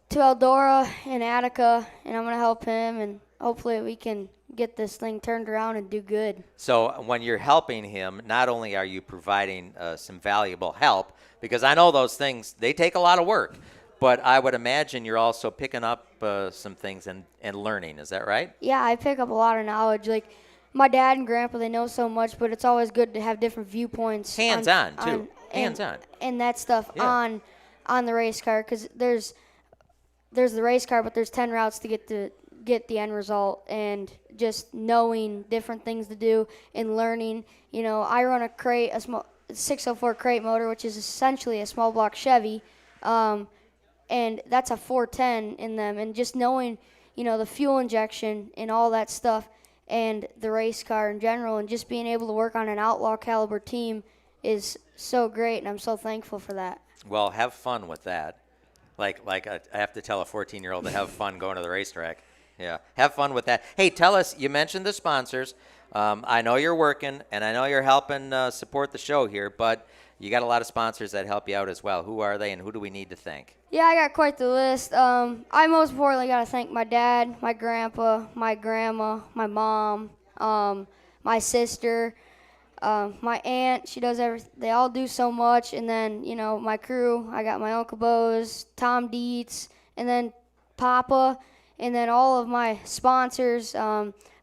to Eldora and Attica, and I'm going to help him, and hopefully we can get this thing turned around and do good. So when you're helping him, not only are you providing some valuable help, because I know those things, they take a lot of work, but I would imagine you're also picking up some things and learning. Is that right? Yeah, I pick up a lot of knowledge. My dad and grandpa, they know so much, but it's always good to have different viewpoints. Hands-on, too. Hands-on. And that stuff on the race car, because there's the race car, but there's 10 routes to get the end result, and just knowing different things to do and learning. I run a small 604 crate motor, which is essentially a small block Chevy. and that's a 410 in them. And just knowing, the fuel injection and all that stuff and the race car in general and just being able to work on an outlaw caliber team is so great, and I'm so thankful for that. Well, have fun with that. Like I have to tell a 14-year-old to have fun going to the racetrack. Yeah, have fun with that. Hey, tell us, you mentioned the sponsors. I know you're working, and I know you're helping support the show here, but you got a lot of sponsors that help you out as well. Who are they, and who do we need to thank? Yeah, I got quite the list. I most importantly got to thank my dad, my grandpa, my grandma, my mom, my sister, my aunt. She does everything. They all do so much. And then, my crew. I got my Uncle Bose, Tom Dietz, and then Papa, and then all of my sponsors.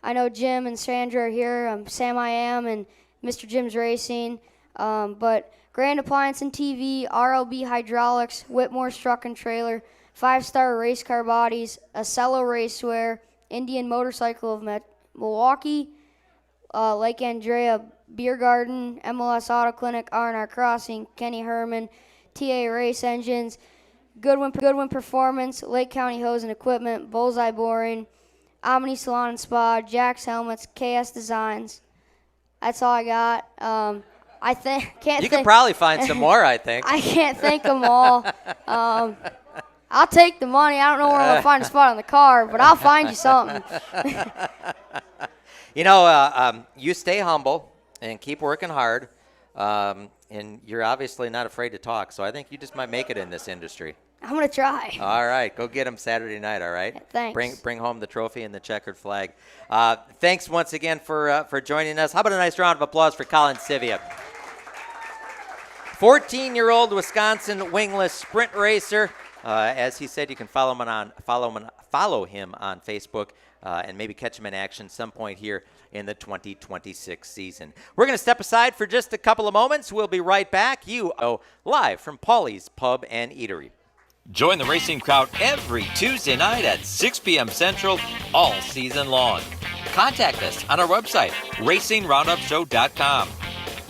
I know Jim and Sandra are here, Sam I Am, and Mr. Jim's Racing. But Grand Appliance and TV, RLB Hydraulics, Whitmore's Truck and Trailer, 5-Star Race Car Bodies, Acello Racewear, Indian Motorcycle of Milwaukee, Lake Andrea Beer Garden, MLS Auto Clinic, R&R Crossing, Kenny Herman, TA Race Engines, Goodwin Performance, Lake County Hose and Equipment, Bullseye Boring, Omni Salon and Spa, Jack's Helmets, KS Designs. That's all I got. I can probably find some more, I think. I can't thank them all. I'll take the money. I don't know where I'm going to find a spot on the car, but I'll find you something. You stay humble and keep working hard, and you're obviously not afraid to talk, so I think you just might make it in this industry. I'm going to try. All right. Go get them Saturday night, all right? Thanks. Bring home the trophy and the checkered flag. Thanks once again for joining us. How about a nice round of applause for Colin Sivia? 14-year-old Wisconsin wingless sprint racer. As he said, you can follow him on Facebook and maybe catch him in action some point here in the 2026 season. We're going to step aside for just a couple of moments. We'll be right back. You are live from Paulie's Pub and Eatery. Join the racing crowd every Tuesday night at 6 p.m. Central all season long. Contact us on our website, racingroundupshow.com.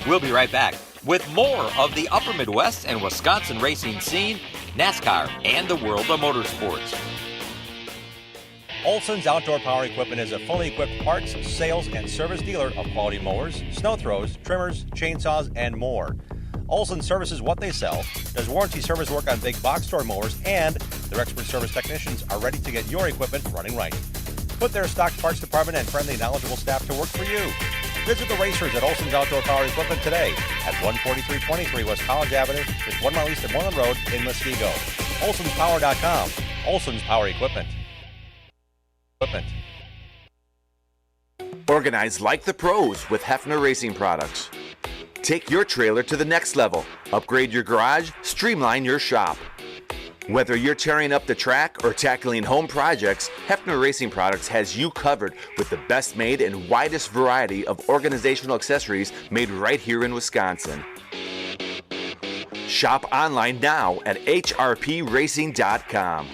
We'll be right back with more of the Upper Midwest and Wisconsin racing scene, NASCAR, and the world of motorsports. Olson's Outdoor Power Equipment is a fully equipped parts, sales, and service dealer of quality mowers, snow throws, trimmers, chainsaws, and more. Olson services what they sell, does warranty service work on big box store mowers, and their expert service technicians are ready to get your equipment running right. Put their stock parts department and friendly, knowledgeable staff to work for you. Visit the racers at Olson's Outdoor Power Equipment today at 14323 West College Avenue, just 1 mile east of Moreland Road in Muskego. Olson'sPower.com. Olson's Power Equipment. Organize like the pros with Hefner Racing Products. Take your trailer to the next level. Upgrade your garage, streamline your shop. Whether you're tearing up the track or tackling home projects, Hefner Racing Products has you covered with the best made and widest variety of organizational accessories made right here in Wisconsin. Shop online now at hrpracing.com.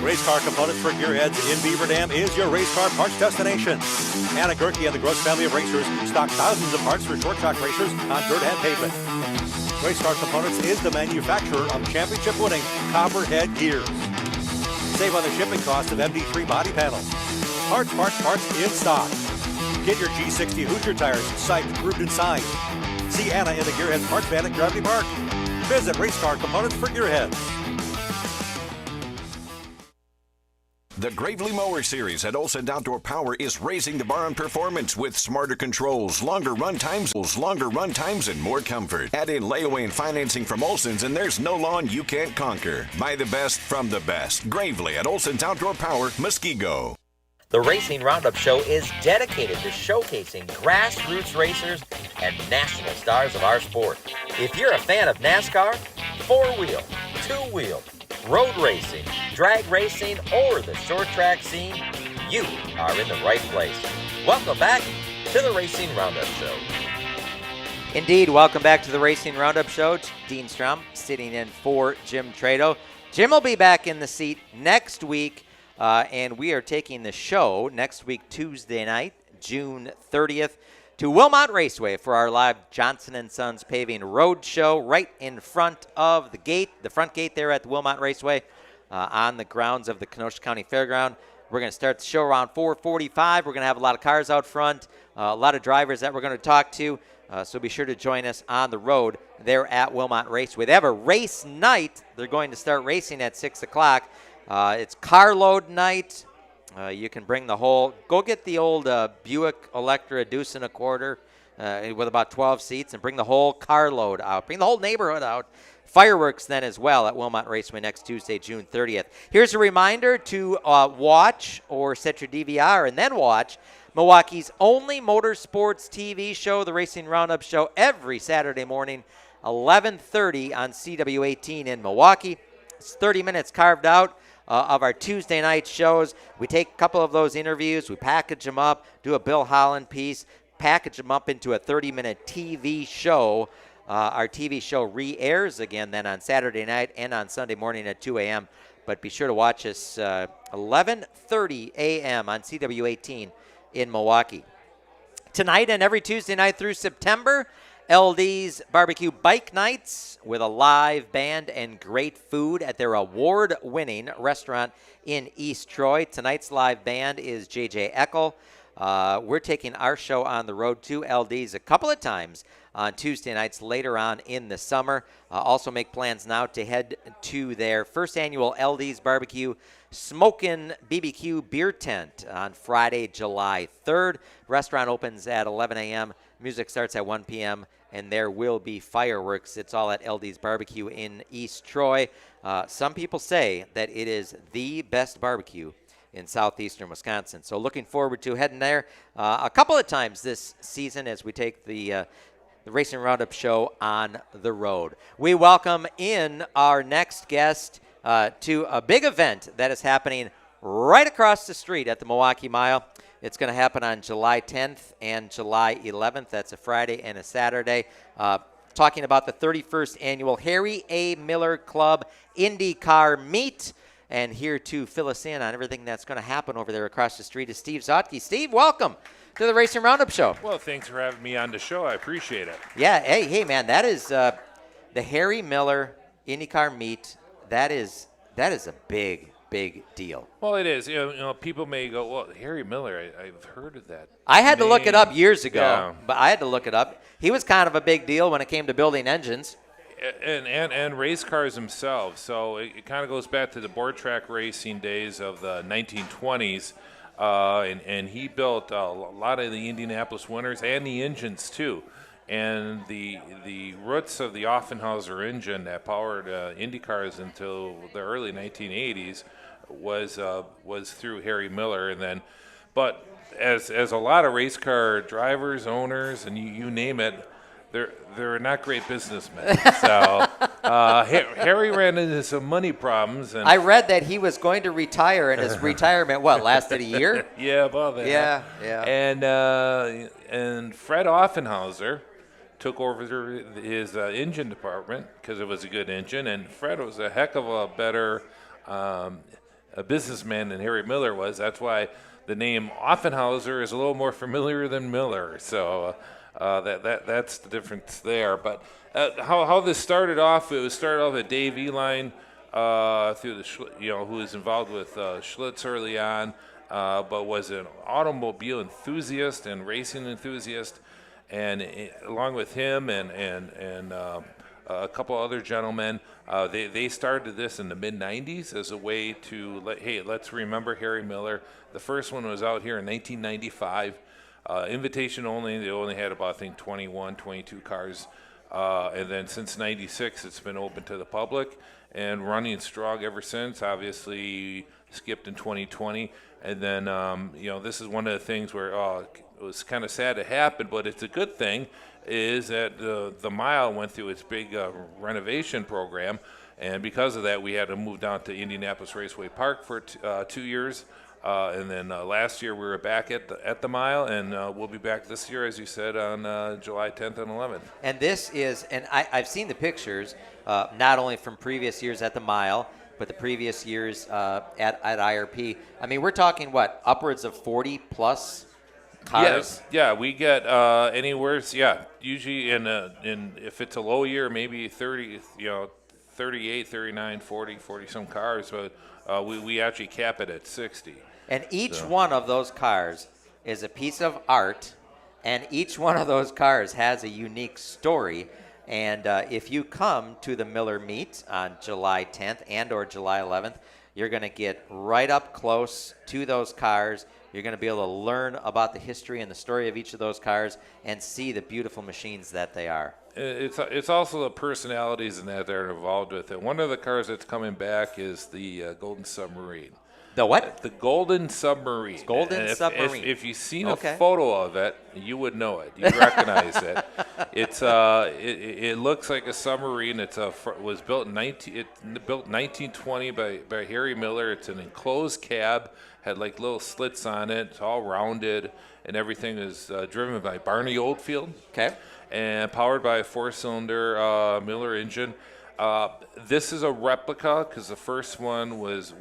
Race car components for gearheads in Beaver Dam is your race car parts destination. Anna Gerke and the Gross family of racers stock thousands of parts for short track racers on dirt and pavement. Race car components is the manufacturer of championship-winning Copperhead gears. Save on the shipping cost of MD3 body panels. Parts in stock. Get your G60 Hoosier tires psyched, grooved, and signed. See Anna in the Gearheads Parts Van at Gravity Park. Visit Race Car Components for Gearheads. The Gravely Mower Series at Olson Outdoor Power is raising the bar on performance with smarter controls, longer run times, and more comfort. Add in layaway and financing from Olson's, and there's no lawn you can't conquer. Buy the best from the best. Gravely at Olson's Outdoor Power, Muskego. The Racing Roundup Show is dedicated to showcasing grassroots racers and national stars of our sport. If you're a fan of NASCAR, four-wheel, two-wheel, road racing, drag racing, or the short track scene, you are in the right place. Welcome back to the Racing Roundup Show. Indeed, welcome back to the Racing Roundup Show. Dean Strom sitting in for Jim Trado. Jim will be back in the seat next week, and we are taking the show next week, Tuesday night, June 30th. to Wilmot Raceway for our live Johnson & Sons Paving Road Show right in front of the front gate there at the Wilmot Raceway on the grounds of the Kenosha County Fairground. We're going to start the show around 4:45. We're going to have a lot of cars out front, a lot of drivers that we're going to talk to, so be sure to join us on the road there at Wilmot Raceway. They have a race night. They're going to start racing at 6 o'clock. It's carload night. You can bring go get the old Buick Electra Deuce and a Quarter with about 12 seats and bring the whole carload out. Bring the whole neighborhood out. Fireworks then as well at Wilmot Raceway next Tuesday, June 30th. Here's a reminder to watch or set your DVR and then watch Milwaukee's only motorsports TV show, the Racing Roundup Show, every Saturday morning, 11:30 on CW18 in Milwaukee. It's 30 minutes carved out of our Tuesday night shows. We take a couple of those interviews, we package them up, do a Bill Holland piece, package them up into a 30-minute TV show. Our TV show re-airs again then on Saturday night and on Sunday morning at 2 a.m. But be sure to watch us 11:30 a.m. on CW18 in Milwaukee. Tonight and every Tuesday night through September, LD's Barbecue Bike Nights with a live band and great food at their award-winning restaurant in East Troy. Tonight's live band is J.J. Eckel. We're taking our show on the road to LD's a couple of times on Tuesday nights later on in the summer. Also make plans now to head to their first annual LD's Barbecue Smokin' BBQ Beer Tent on Friday, July 3rd. Restaurant opens at 11 a.m. Music starts at 1 p.m., and there will be fireworks. It's all at LD's Barbecue in East Troy. Some people say that it is the best barbecue in southeastern Wisconsin. So looking forward to heading there a couple of times this season as we take the Racing Roundup show on the road. We welcome in our next guest to a big event that is happening right across the street at the Milwaukee Mile. It's going to happen on July 10th and July 11th. That's a Friday and a Saturday. Talking about the 31st annual Harry A. Miller Club IndyCar Meet. And here to fill us in on everything that's going to happen over there across the street is Steve Zotke. Steve, welcome to the Racing Roundup Show. Well, thanks for having me on the show. I appreciate it. Yeah, hey, man, that is the Harry Miller IndyCar Meet. That is a big deal. Well, it is. You know, people may go, well, Harry Miller, I've heard of that. I had to look it up years ago, yeah. But I had to look it up. He was kind of a big deal when it came to building engines. And race cars themselves. So it kind of goes back to the board track racing days of the 1920s. And he built a lot of the Indianapolis winners and the engines too. And the roots of the Offenhauser engine that powered Indy cars until the early 1980s was through Harry Miller. And then, but as a lot of race car drivers, owners, and you name it, they're not great businessmen. So Harry ran into some money problems. And I read that he was going to retire, and his retirement, lasted a year? Yeah, about that. Yeah. And Fred Offenhauser took over his engine department because it was a good engine, and Fred was a heck of a better a businessman than Harry Miller was. That's why the name Offenhauser is a little more familiar than Miller. So that's the difference there. But how this started off, it was started off with Dave Eline through who was involved with Schlitz early on, but was an automobile enthusiast and racing enthusiast. And along with him and a couple other gentlemen, they started this in the mid-'90s as a way to let's remember Harry Miller. The first one was out here in 1995. Invitation only. They only had about, I think, 21, 22 cars. And then since 96, it's been open to the public and running strong ever since. Obviously skipped in 2020. And then, this is one of the things where it was kind of sad to happen, but it's a good thing, is that the mile went through its big renovation program. And because of that, we had to move down to Indianapolis Raceway Park for 2 years. And then last year we were back at the mile, and we'll be back this year, as you said, on July 10th and 11th. And this is, and I've seen the pictures, not only from previous years at the mile, but the previous years at IRP. I mean, we're talking, upwards of 40-plus cars? Yes, yeah, we get anywhere. Usually in if it's a low year, maybe 30, 38, 39, 40 some cars, but we actually cap it at 60. And each one of those cars is a piece of art, and each one of those cars has a unique story. And if you come to the Miller Meet on July 10th and or July 11th, you're going to get right up close to those cars. You're going to be able to learn about the history and the story of each of those cars and see the beautiful machines that they are. It's also the personalities and that are involved with it. One of the cars that's coming back is the Golden Submarine. The what? The Golden Submarine. Golden Submarine. If you've seen a photo of it, you would know it. You recognize it. It's it looks like a submarine. Was built in 1920 by Harry Miller. It's an enclosed cab. Had like little slits on it. It's all rounded, and everything is driven by Barney Oldfield. Okay. And powered by a 4-cylinder Miller engine. This is a replica because the first one was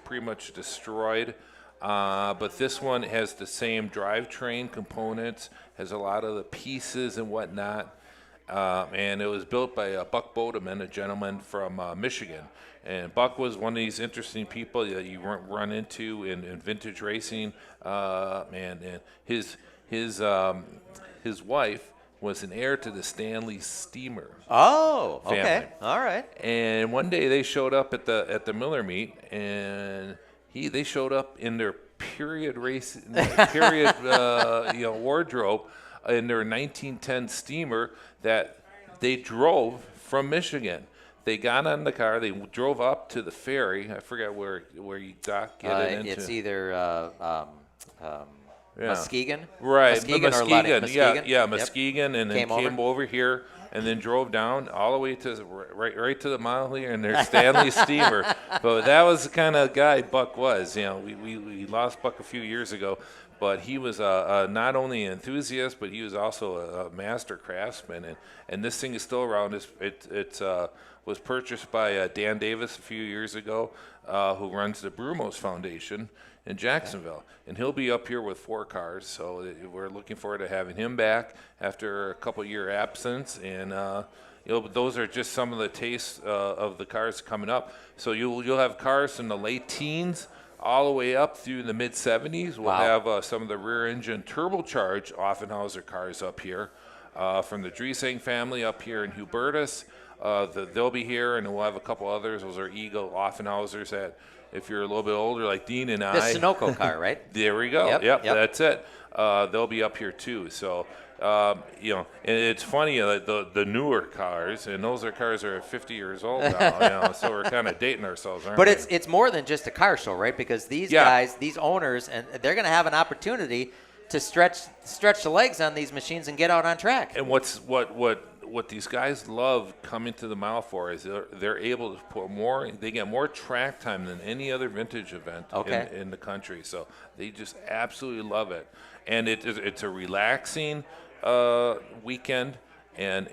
pretty much destroyed, but this one has the same drivetrain components, has a lot of the pieces and whatnot, and it was built by Buck Bodeman, a gentleman from Michigan. And Buck was one of these interesting people that you run into in vintage racing, and his wife was an heir to the Stanley Steamer. Oh, family. Okay, all right. And one day they showed up at the Miller Meet, and they showed up in their period wardrobe in their 1910 Steamer that they drove from Michigan. They got on the car. They drove up to the ferry. I forget where you get it into. It's either Muskegon, right? Muskegon or Luding. Muskegon. Muskegon, and then came over here, and then drove down all the way to right to the mile here in their Stanley Steamer. But that was the kind of guy Buck was. We lost Buck a few years ago, but he was not only an enthusiast, but he was also a master craftsman. And this thing is still around. It was purchased by Dan Davis a few years ago, who runs the Brumos Foundation in Jacksonville, and he'll be up here with 4 cars. So we're looking forward to having him back after a couple-year absence. And those are just some of the tastes of the cars coming up. So you'll have cars from the late teens all the way up through the mid 70s. We'll have some of the rear-engine turbocharged Offenhauser cars up here from the Driesing family up here in Hubertus. They'll be here, and we'll have a couple others. Those are Eagle Offenhausers that, if you're a little bit older like Dean and I. The Sunoco car, right? There we go. Yep, That's it. They'll be up here too. So, and it's funny, the newer cars, and those cars are 50 years old now, so we're kind of dating ourselves, aren't we? But it's more than just a car show, right? Because these guys, these owners, and they're going to have an opportunity to stretch the legs on these machines and get out on track. And what these guys love coming to the mile for is they're able to put more. They get more track time than any other vintage event in the country. So they just absolutely love it, and it's a relaxing weekend, and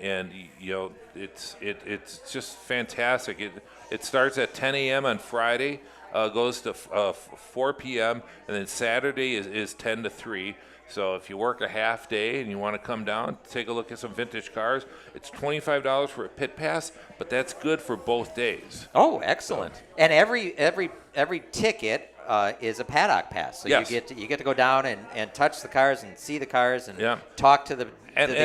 it's just fantastic. It starts at 10 a.m. on Friday, goes to 4 p.m. and then Saturday is 10 to 3. So if you work a half day and you want to come down, take a look at some vintage cars, it's $25 for a pit pass, but that's good for both days. Oh, excellent! And every ticket is a paddock pass, so you get to go down and touch the cars and see the cars and talk to the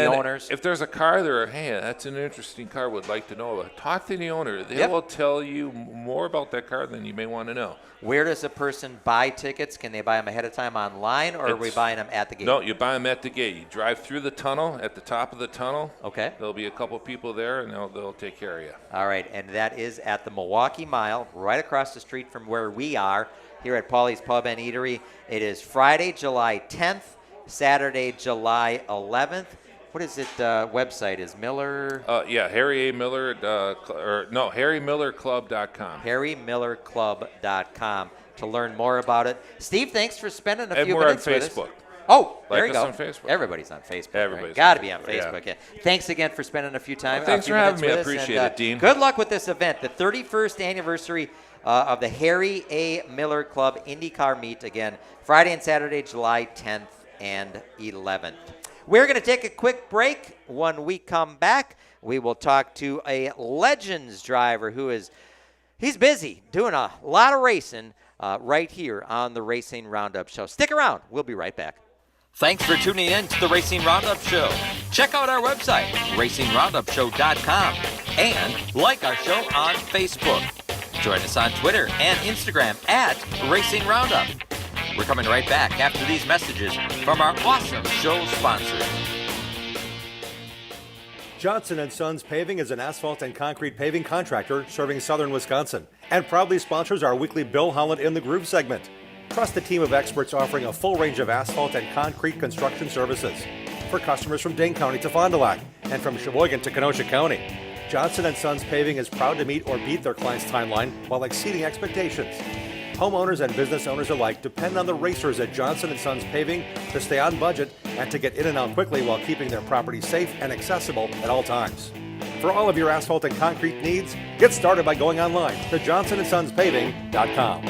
owners. If there's a car there, hey, that's an interesting car, would like to know about, talk to the owner. They will tell you more about that car than you may want to know. Where does a person buy tickets? Can they buy them ahead of time online, or are we buying them at the gate? No, you buy them at the gate. You drive through the tunnel, at the top of the tunnel. Okay. There'll be a couple people there, and they'll take care of you. All right, and that is at the Milwaukee Mile, right across the street from where we are, here at Paulie's Pub and Eatery. It is Friday, July 10th, Saturday, July 11th. What is it? Website is Miller. Harry A. Miller, HarryMillerClub.com. HarryMillerClub.com to learn more about it. Steve, thanks for spending a few minutes with us. And we're on Facebook. Oh, there you go. On Facebook. Everybody's on Facebook. Everybody's got to be on Facebook. Yeah. Thanks again for spending a few time. Thanks for having me. I appreciate it, Dean. Good luck with this event, the 31st anniversary of the Harry A. Miller Club IndyCar Meet. Again, Friday and Saturday, July 10th and 11th. We're going to take a quick break. When we come back, we will talk to a Legends driver he's busy doing a lot of racing right here on the Racing Roundup Show. Stick around. We'll be right back. Thanks for tuning in to the Racing Roundup Show. Check out our website, racingroundupshow.com, and like our show on Facebook. Join us on Twitter and Instagram at Racing Roundup. We're coming right back after these messages from our awesome show sponsors. Johnson & Sons Paving is an asphalt and concrete paving contractor serving southern Wisconsin and proudly sponsors our weekly Bill Holland in the Groove segment. Trust the team of experts offering a full range of asphalt and concrete construction services for customers from Dane County to Fond du Lac and from Sheboygan to Kenosha County. Johnson & Sons Paving is proud to meet or beat their clients' timeline while exceeding expectations. Homeowners and business owners alike depend on the racers at Johnson & Sons Paving to stay on budget and to get in and out quickly while keeping their property safe and accessible at all times. For all of your asphalt and concrete needs, get started by going online to johnsonsonspaving.com.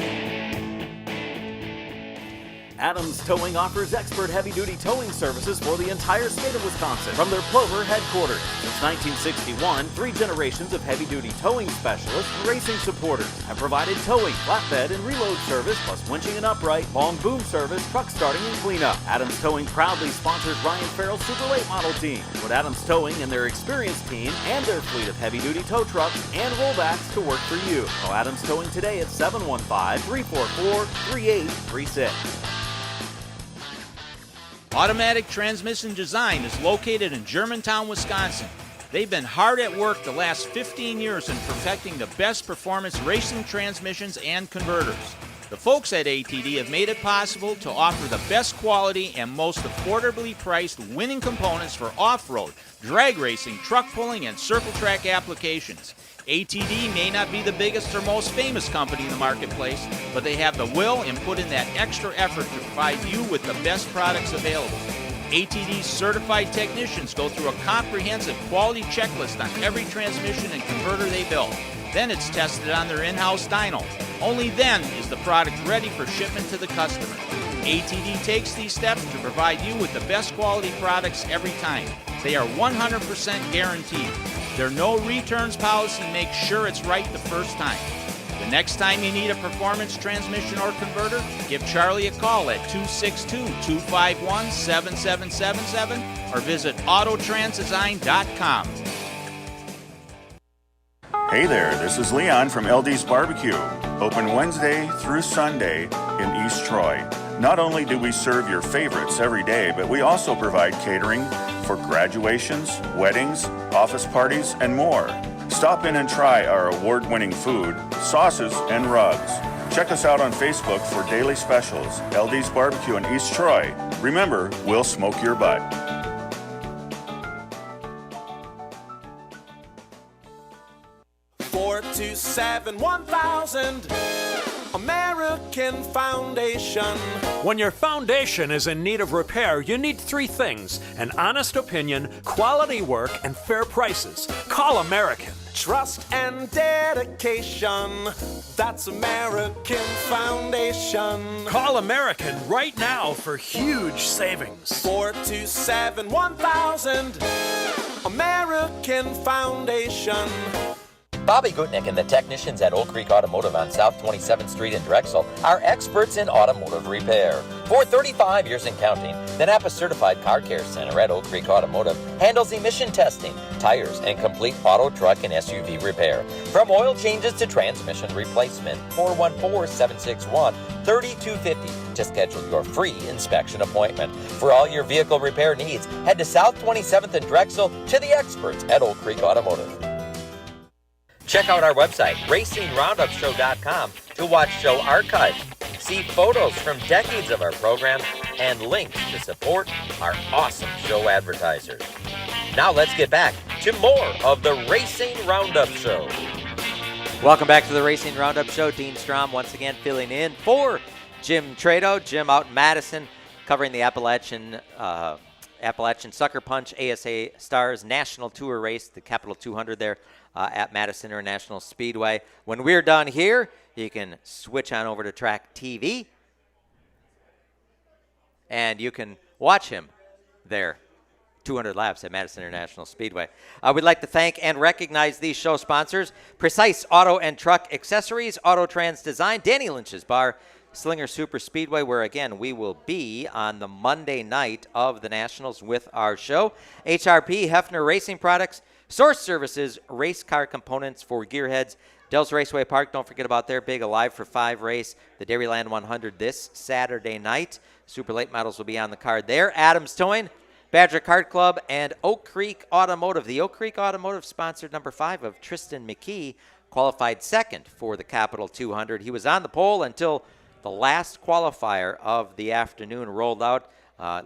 Adams Towing offers expert heavy-duty towing services for the entire state of Wisconsin from their Plover headquarters. Since 1961, 3 generations of heavy-duty towing specialists and racing supporters have provided towing, flatbed, and reload service, plus winching and upright, long boom service, truck starting, and cleanup. Adams Towing proudly sponsors Ryan Farrell's Super Late Model team. Put Adams Towing and their experienced team and their fleet of heavy-duty tow trucks and rollbacks to work for you. Call Adams Towing today at 715-344-3836. Automatic Transmission Design is located in Germantown, Wisconsin. They've been hard at work the last 15 years in perfecting the best performance racing transmissions and converters. The folks at ATD have made it possible to offer the best quality and most affordably priced winning components for off-road, drag racing, truck pulling, and circle track applications. ATD may not be the biggest or most famous company in the marketplace, but they have the will and put in that extra effort to provide you with the best products available. ATD's certified technicians go through a comprehensive quality checklist on every transmission and converter they build. Then it's tested on their in-house dyno. Only then is the product ready for shipment to the customer. ATD takes these steps to provide you with the best quality products every time. They are 100% guaranteed. Their no returns policy makes sure it's right the first time. The next time you need a performance transmission or converter, give Charlie a call at 262-251-7777 or visit autotransdesign.com. Hey there, this is Leon from LD's Barbecue. Open Wednesday through Sunday in East Troy. Not only do we serve your favorites every day, but we also provide catering for graduations, weddings, office parties, and more. Stop in and try our award-winning food, sauces, and rubs. Check us out on Facebook for daily specials. LD's Barbecue in East Troy. Remember, we'll smoke your butt. $427-1000 American Foundation. When your foundation is in need of repair, you need 3 things: an honest opinion, quality work, and fair prices. Call American. Trust and dedication. That's American Foundation. Call American right now for huge savings. 427-1000 American Foundation. Bobby Gutnick and the technicians at Oak Creek Automotive on South 27th Street in Drexel are experts in automotive repair. For 35 years and counting, the Napa Certified Car Care Center at Oak Creek Automotive handles emission testing, tires, and complete auto, truck, and SUV repair. From oil changes to transmission replacement. 414-761-3250 to schedule your free inspection appointment. For all your vehicle repair needs, head to South 27th in Drexel to the experts at Oak Creek Automotive. Check out our website, racingroundupshow.com, to watch show archives, see photos from decades of our program, and links to support our awesome show advertisers. Now let's get back to more of the Racing Roundup Show. Welcome back to the Racing Roundup Show. Dean Strom once again filling in for Jim Trado. Jim out in Madison covering the Appalachian Sucker Punch ASA Stars National Tour race, the Capital 200 there at Madison International Speedway. When we're done here, you can switch on over to Track TV, and you can watch him there. 200 laps at Madison International Speedway. We'd like to thank and recognize these show sponsors: Precise Auto and Truck Accessories, Autotrans Design, Danny Lynch's Bar, Slinger Super Speedway, where again we will be on the Monday night of the Nationals with our show. HRP, Hefner Racing Products, Source Services, race car components for gearheads. Dells Raceway Park, don't forget about their big Alive for 5 race, the Dairyland 100 this Saturday night. Super late models will be on the card there. Adams Towing, Badger Kart Club, and Oak Creek Automotive. The Oak Creek Automotive sponsored number 5 of Tristan McKee, qualified second for the Capital 200. He was on the pole until the last qualifier of the afternoon rolled out.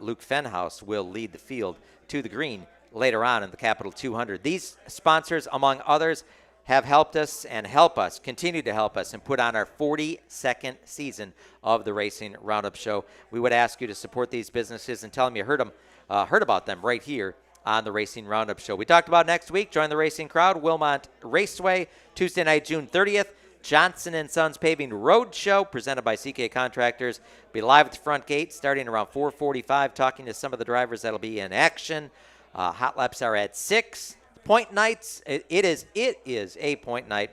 Luke Fenhouse will lead the field to the green later on in the Capital 200. These sponsors, among others, have helped us and help us, continue to help us, and put on our 42nd season of the Racing Roundup Show. We would ask you to support these businesses and tell them you heard about them right here on the Racing Roundup Show. We talked about next week. Join the racing crowd. Wilmot Raceway, Tuesday night, June 30th. Johnson & Sons Paving Road Show, presented by CK Contractors. Be live at the front gate starting around 4:45, talking to some of the drivers that'll be in action. Hot laps are at 6. Point nights, it is a point night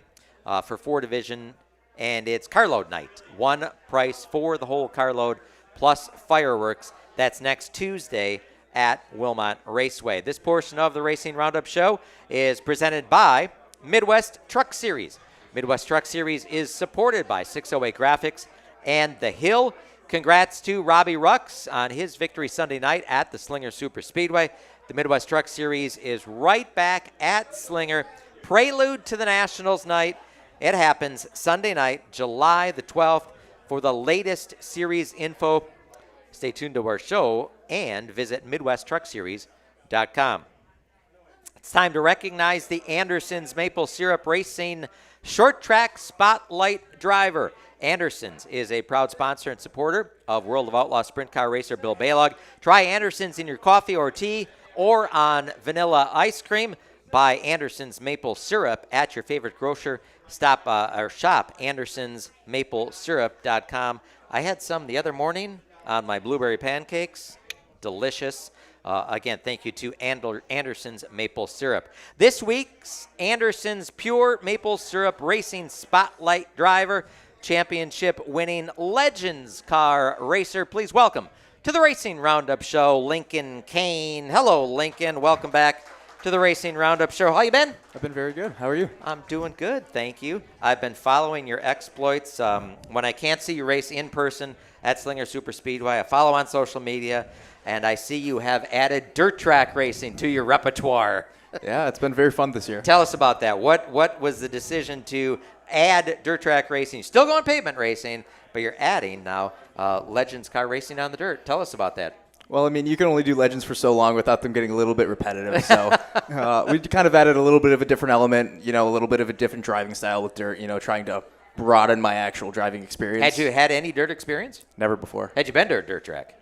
for 4 division, and it's carload night. One price for the whole carload plus fireworks. That's next Tuesday at Wilmot Raceway. This portion of the Racing Roundup Show is presented by Midwest Truck Series. Midwest Truck Series is supported by 608 Graphics and The Hill. Congrats to Robbie Rux on his victory Sunday night at the Slinger Super Speedway. The Midwest Truck Series is right back at Slinger. Prelude to the Nationals night. It happens Sunday night, July the 12th. For the latest series info, stay tuned to our show and visit MidwestTruckSeries.com. It's time to recognize the Andersons Maple Syrup Racing Short Track Spotlight Driver. Andersons is a proud sponsor and supporter of World of Outlaw sprint car racer Bill Balog. Try Andersons in your coffee or tea or on vanilla ice cream. Buy Andersons Maple Syrup at your favorite grocer. Shop AndersonsMapleSyrup.com. I had some the other morning on my blueberry pancakes. Delicious. Again, thank you to Anderson's Maple Syrup. This week's Anderson's Pure Maple Syrup Racing Spotlight Driver, championship-winning Legends car racer. Please welcome to the Racing Roundup Show, Lincoln Kane. Hello, Lincoln. Welcome back to the Racing Roundup Show. How you been? I've been very good. How are you? I'm doing good, thank you. I've been following your exploits. When I can't see you race in person at Slinger Super Speedway, I follow on social media, and I see you have added dirt track racing to your repertoire. Yeah, it's been very fun this year. Tell us about that. What was the decision to add dirt track racing? Still going pavement racing, but you're adding now Legends car racing on the dirt. Tell us about that. Well, I mean, you can only do Legends for so long without them getting a little bit repetitive. So we kind of added a little bit of a different element, a little bit of a different driving style with dirt, trying to broaden my actual driving experience. Had you had any dirt experience? Never before. Had you been to a dirt track?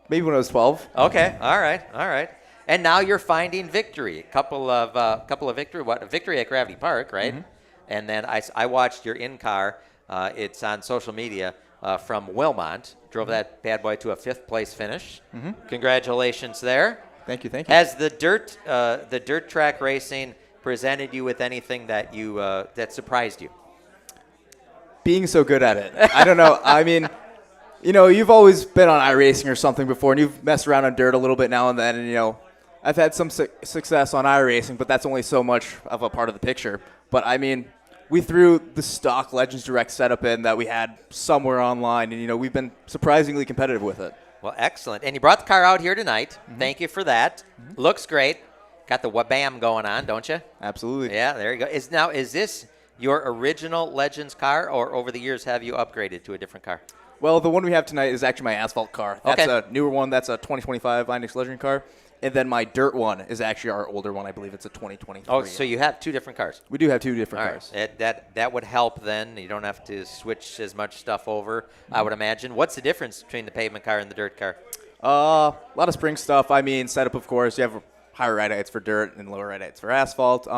Maybe when I was 12. Okay, all right. And now you're finding victory. A couple of victory at Gravity Park, right? Mm-hmm. And then I watched your in-car. It's on social media from Wilmot. Drove that bad boy to a 5th place finish. Mm-hmm. Congratulations there. Thank you. Has the dirt track racing presented you with anything that that surprised you? Being so good at it. I don't know. I mean, you've always been on iRacing or something before, and you've messed around on dirt a little bit now and then, and, I've had some success on iRacing, but that's only so much of a part of the picture. But, I mean, we threw the stock Legends Direct setup in that we had somewhere online, and, we've been surprisingly competitive with it. Well, excellent. And you brought the car out here tonight. Mm-hmm. Thank you for that. Mm-hmm. Looks great. Got the wha-bam going on, don't you? Absolutely. Yeah, there you go. Is this your original Legends car, or over the years have you upgraded to a different car? Well, the one we have tonight is actually my asphalt car. That's a newer one. That's a 2025 Index Legend car. And then my dirt one is actually our older one. I believe it's a 2023. Oh, so you have 2 different cars. We do have 2 different cars. Right. That would help then. You don't have to switch as much stuff over, I would imagine. What's the difference between the pavement car and the dirt car? A lot of spring stuff. I mean, setup, of course. You have higher ride heights for dirt and lower ride heights for asphalt.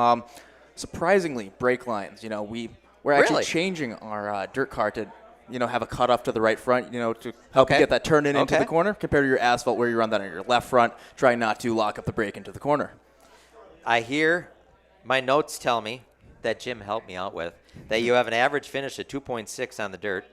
Surprisingly, brake lines. We're actually changing our dirt car to have a cutoff to the right front, to help you get that turn into the corner, compared to your asphalt where you run that on your left front, trying not to lock up the brake into the corner. I hear my notes tell me that Jim helped me out with that you have an average finish of 2.6 on the dirt.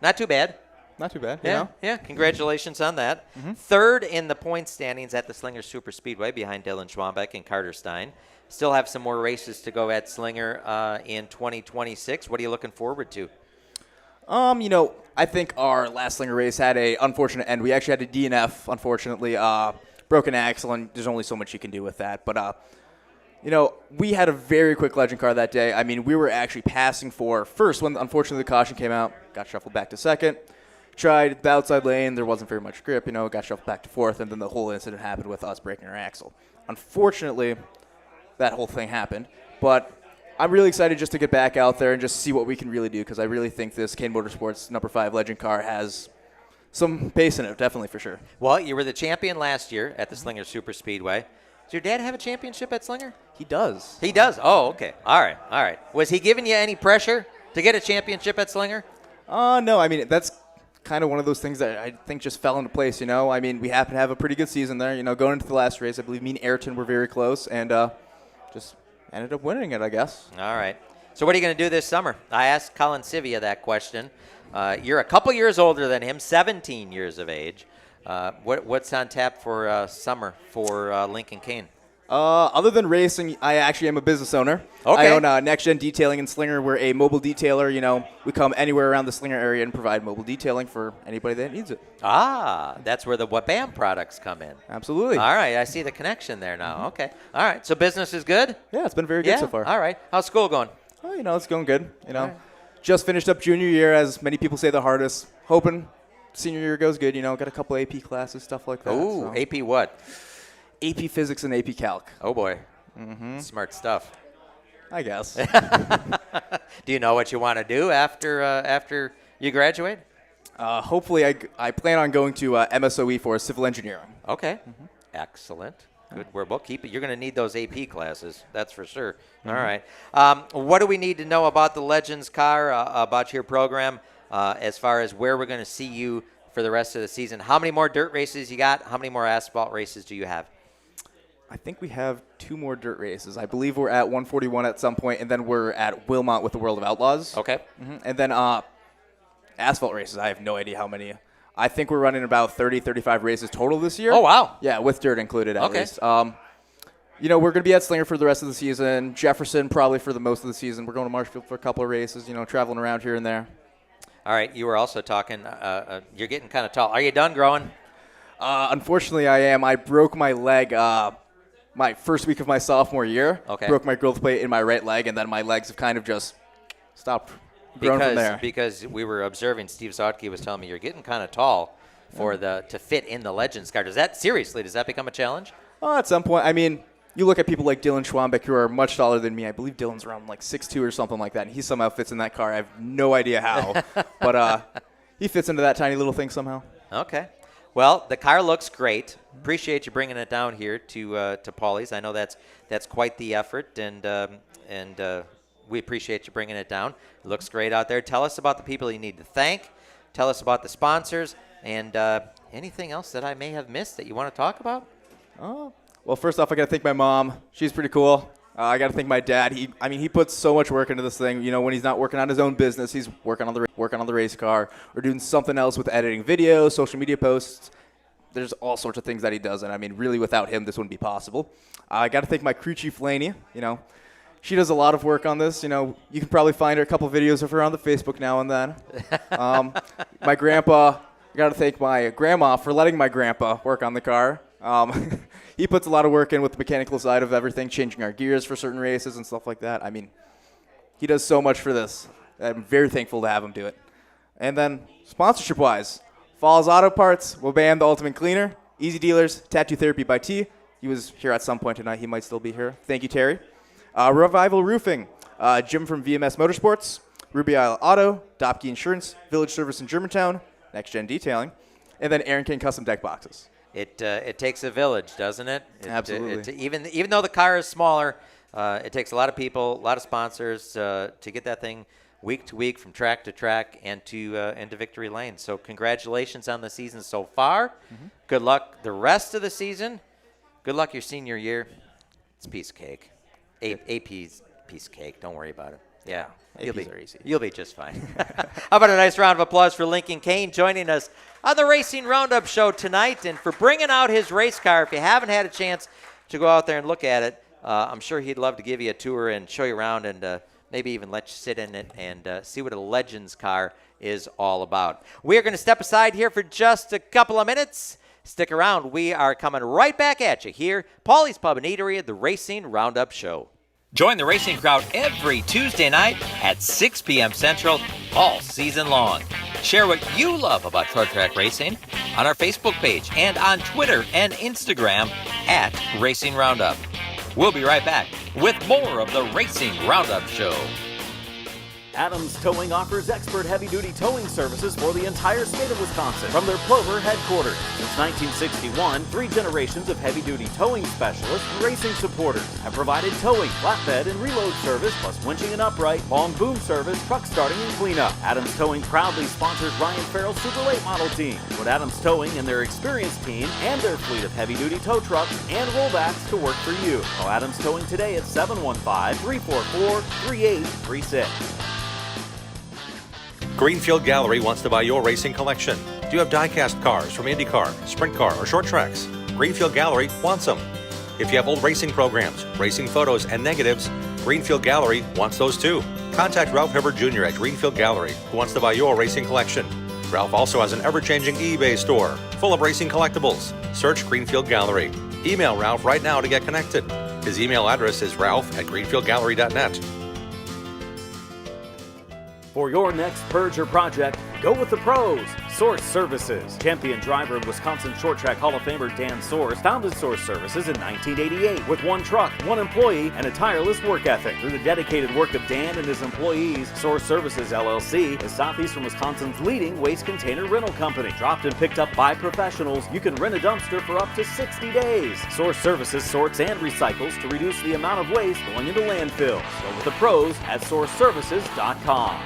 Not too bad. Not too bad. Yeah. Congratulations on that. Third in the point standings at the Slinger Super Speedway behind Dylan Schwambeck and Carter Stein. Still have some more races to go at Slinger in 2026. What are you looking forward to? I think our last Slinger race had a unfortunate end. We actually had a DNF, unfortunately, broken axle, and there's only so much you can do with that. But, we had a very quick legend car that day. I mean, we were actually passing for first when, unfortunately, the caution came out. Got shuffled back to second. Tried the outside lane. There wasn't very much grip, got shuffled back to fourth, and then the whole incident happened with us breaking our axle. Unfortunately, that whole thing happened. But I'm really excited just to get back out there and just see what we can really do, because I really think this Kane Motorsports number 5 legend car has some pace in it, definitely, for sure. Well, you were the champion last year at the Slinger Super Speedway. Does your dad have a championship at Slinger? He does. He does? Oh, okay. All right. Was he giving you any pressure to get a championship at Slinger? No. I mean, that's kind of one of those things that I think just fell into place, I mean, we happen to have a pretty good season there. Going into the last race, I believe me and Ayrton were very close, and just ended up winning it, I guess. All right. So what are you going to do this summer? I asked Colin Sivia that question. You're a couple years older than him, 17 years of age. What's on tap for summer for Lincoln Kane? Other than racing, I actually am a business owner. Okay. I own Next Gen Detailing in Slinger. We're a mobile detailer. We come anywhere around the Slinger area and provide mobile detailing for anybody that needs it. Ah, that's where the Wabam products come in. Absolutely. All right, I see the connection there now. Okay. All right, so business is good? Yeah, it's been very good so far. All right. How's school going? Oh, it's going good. Just finished up junior year, as many people say the hardest. Hoping senior year goes good. Got a couple AP classes, stuff like that. Ooh, AP what? AP Physics and AP Calc. Oh, boy. Smart stuff. I guess. Do you know what you want to do after you graduate? Hopefully, I plan on going to MSOE for civil engineering. Okay. Excellent. Good word. Well, keep it. You're going to need those AP classes. That's for sure. All right. What do we need to know about the Legends car, about your program, as far as where we're going to see you for the rest of the season? How many more dirt races you got? How many more asphalt races do you have? I think we have 2 more dirt races. I believe we're at 141 at some point, and then we're at Wilmot with the World of Outlaws. Okay. And then asphalt races, I have no idea how many. I think we're running about 30, 35 races total this year. Oh, wow. Yeah, with dirt included at Okay. least. We're going to be at Slinger for the rest of the season. Jefferson probably for the most of the season. We're going to Marshfield for a couple of races, traveling around here and there. All right. You were also talking, you're getting kind of tall. Are you done growing? Unfortunately, I am. I broke my leg my first week of my sophomore year. Okay. Broke my growth plate in my right leg, and then my legs have kind of just stopped growing from there. Because we were observing, Steve Zotke was telling me you're getting kind of tall to fit in the Legends car. Does that become a challenge? At some point. I mean, you look at people like Dylan Schwambeck, who are much taller than me. I believe Dylan's around like 6'2" or something like that, and he somehow fits in that car. I have no idea how, but he fits into that tiny little thing somehow. Okay. Well, the car looks great. Appreciate you bringing it down here to Paulie's. I know that's quite the effort, and we appreciate you bringing it down. It looks great out there. Tell us about the people you need to thank. Tell us about the sponsors, and anything else that I may have missed that you want to talk about? Well, first off, I got to thank my mom. She's pretty cool. I got to thank my dad. He puts so much work into this thing. When he's not working on his own business, he's working on the race car or doing something else with editing videos, social media posts. There's all sorts of things that he does, and really without him, this wouldn't be possible. I got to thank my crew chief, Laney. She does a lot of work on this. You can probably find her a couple videos of her on the Facebook now and then. My grandpa, I got to thank my grandma for letting my grandpa work on the car. He puts a lot of work in with the mechanical side of everything, changing our gears for certain races and stuff like that. He does so much for this. I'm very thankful to have him do it. And then sponsorship-wise, Falls Auto Parts, Wabam the Ultimate Cleaner, Easy Dealers, Tattoo Therapy by T. He was here at some point tonight. He might still be here. Thank you, Terry. Revival Roofing, Jim from VMS Motorsports, Ruby Isle Auto, Dopke Insurance, Village Service in Germantown, Next Gen Detailing, and then Aaron King Custom Deck Boxes. It takes a village, doesn't it? Absolutely. Even though the car is smaller, it takes a lot of people, a lot of sponsors to get that thing week to week from track to track and to victory lane. So congratulations on the season so far. Mm-hmm. Good luck the rest of the season. Good luck your senior year. It's a piece of cake. AP's piece of cake. Don't worry about it. Yeah. APs are easy. You'll be just fine. How about a nice round of applause for Lincoln Kane joining us on the Racing Roundup show tonight and for bringing out his race car. If you haven't had a chance to go out there and look at it, I'm sure he'd love to give you a tour and show you around and maybe even let you sit in it and see what a Legends car is all about. We are going to step aside here for just a couple of minutes. Stick around. We are coming right back at you here. Paulie's Pub and Eatery at the Racing Roundup show. Join the racing crowd every Tuesday night at 6 p.m. Central all season long. Share what you love about short track racing on our Facebook page and on Twitter and Instagram at Racing Roundup. We'll be right back with more of the Racing Roundup show. Adams Towing offers expert heavy-duty towing services for the entire state of Wisconsin from their Plover headquarters. Since 1961, 3 generations of heavy-duty towing specialists and racing supporters have provided towing, flatbed, and reload service, plus winching and upright, long boom service, truck starting, and cleanup. Adams Towing proudly sponsors Ryan Farrell's Super Late Model team. Put Adams Towing and their experienced team and their fleet of heavy-duty tow trucks and rollbacks to work for you. Call Adams Towing today at 715-344-3836. Greenfield Gallery wants to buy your racing collection. Do you have die-cast cars from IndyCar, Sprint Car, or short tracks? Greenfield Gallery wants them. If you have old racing programs, racing photos, and negatives, Greenfield Gallery wants those too. Contact Ralph Hibbert Jr. at Greenfield Gallery, who wants to buy your racing collection. Ralph also has an ever-changing eBay store full of racing collectibles. Search Greenfield Gallery. Email Ralph right now to get connected. His email address is ralph@greenfieldgallery.net. For your next purge or project, go with the pros. Source Services. Champion driver and Wisconsin Short Track Hall of Famer Dan Source founded Source Services in 1988 with 1 truck, 1 employee, and a tireless work ethic. Through the dedicated work of Dan and his employees, Source Services LLC is Southeastern Wisconsin's leading waste container rental company. Dropped and picked up by professionals, you can rent a dumpster for up to 60 days. Source Services sorts and recycles to reduce the amount of waste going into landfills. Go with the pros at sourceservices.com.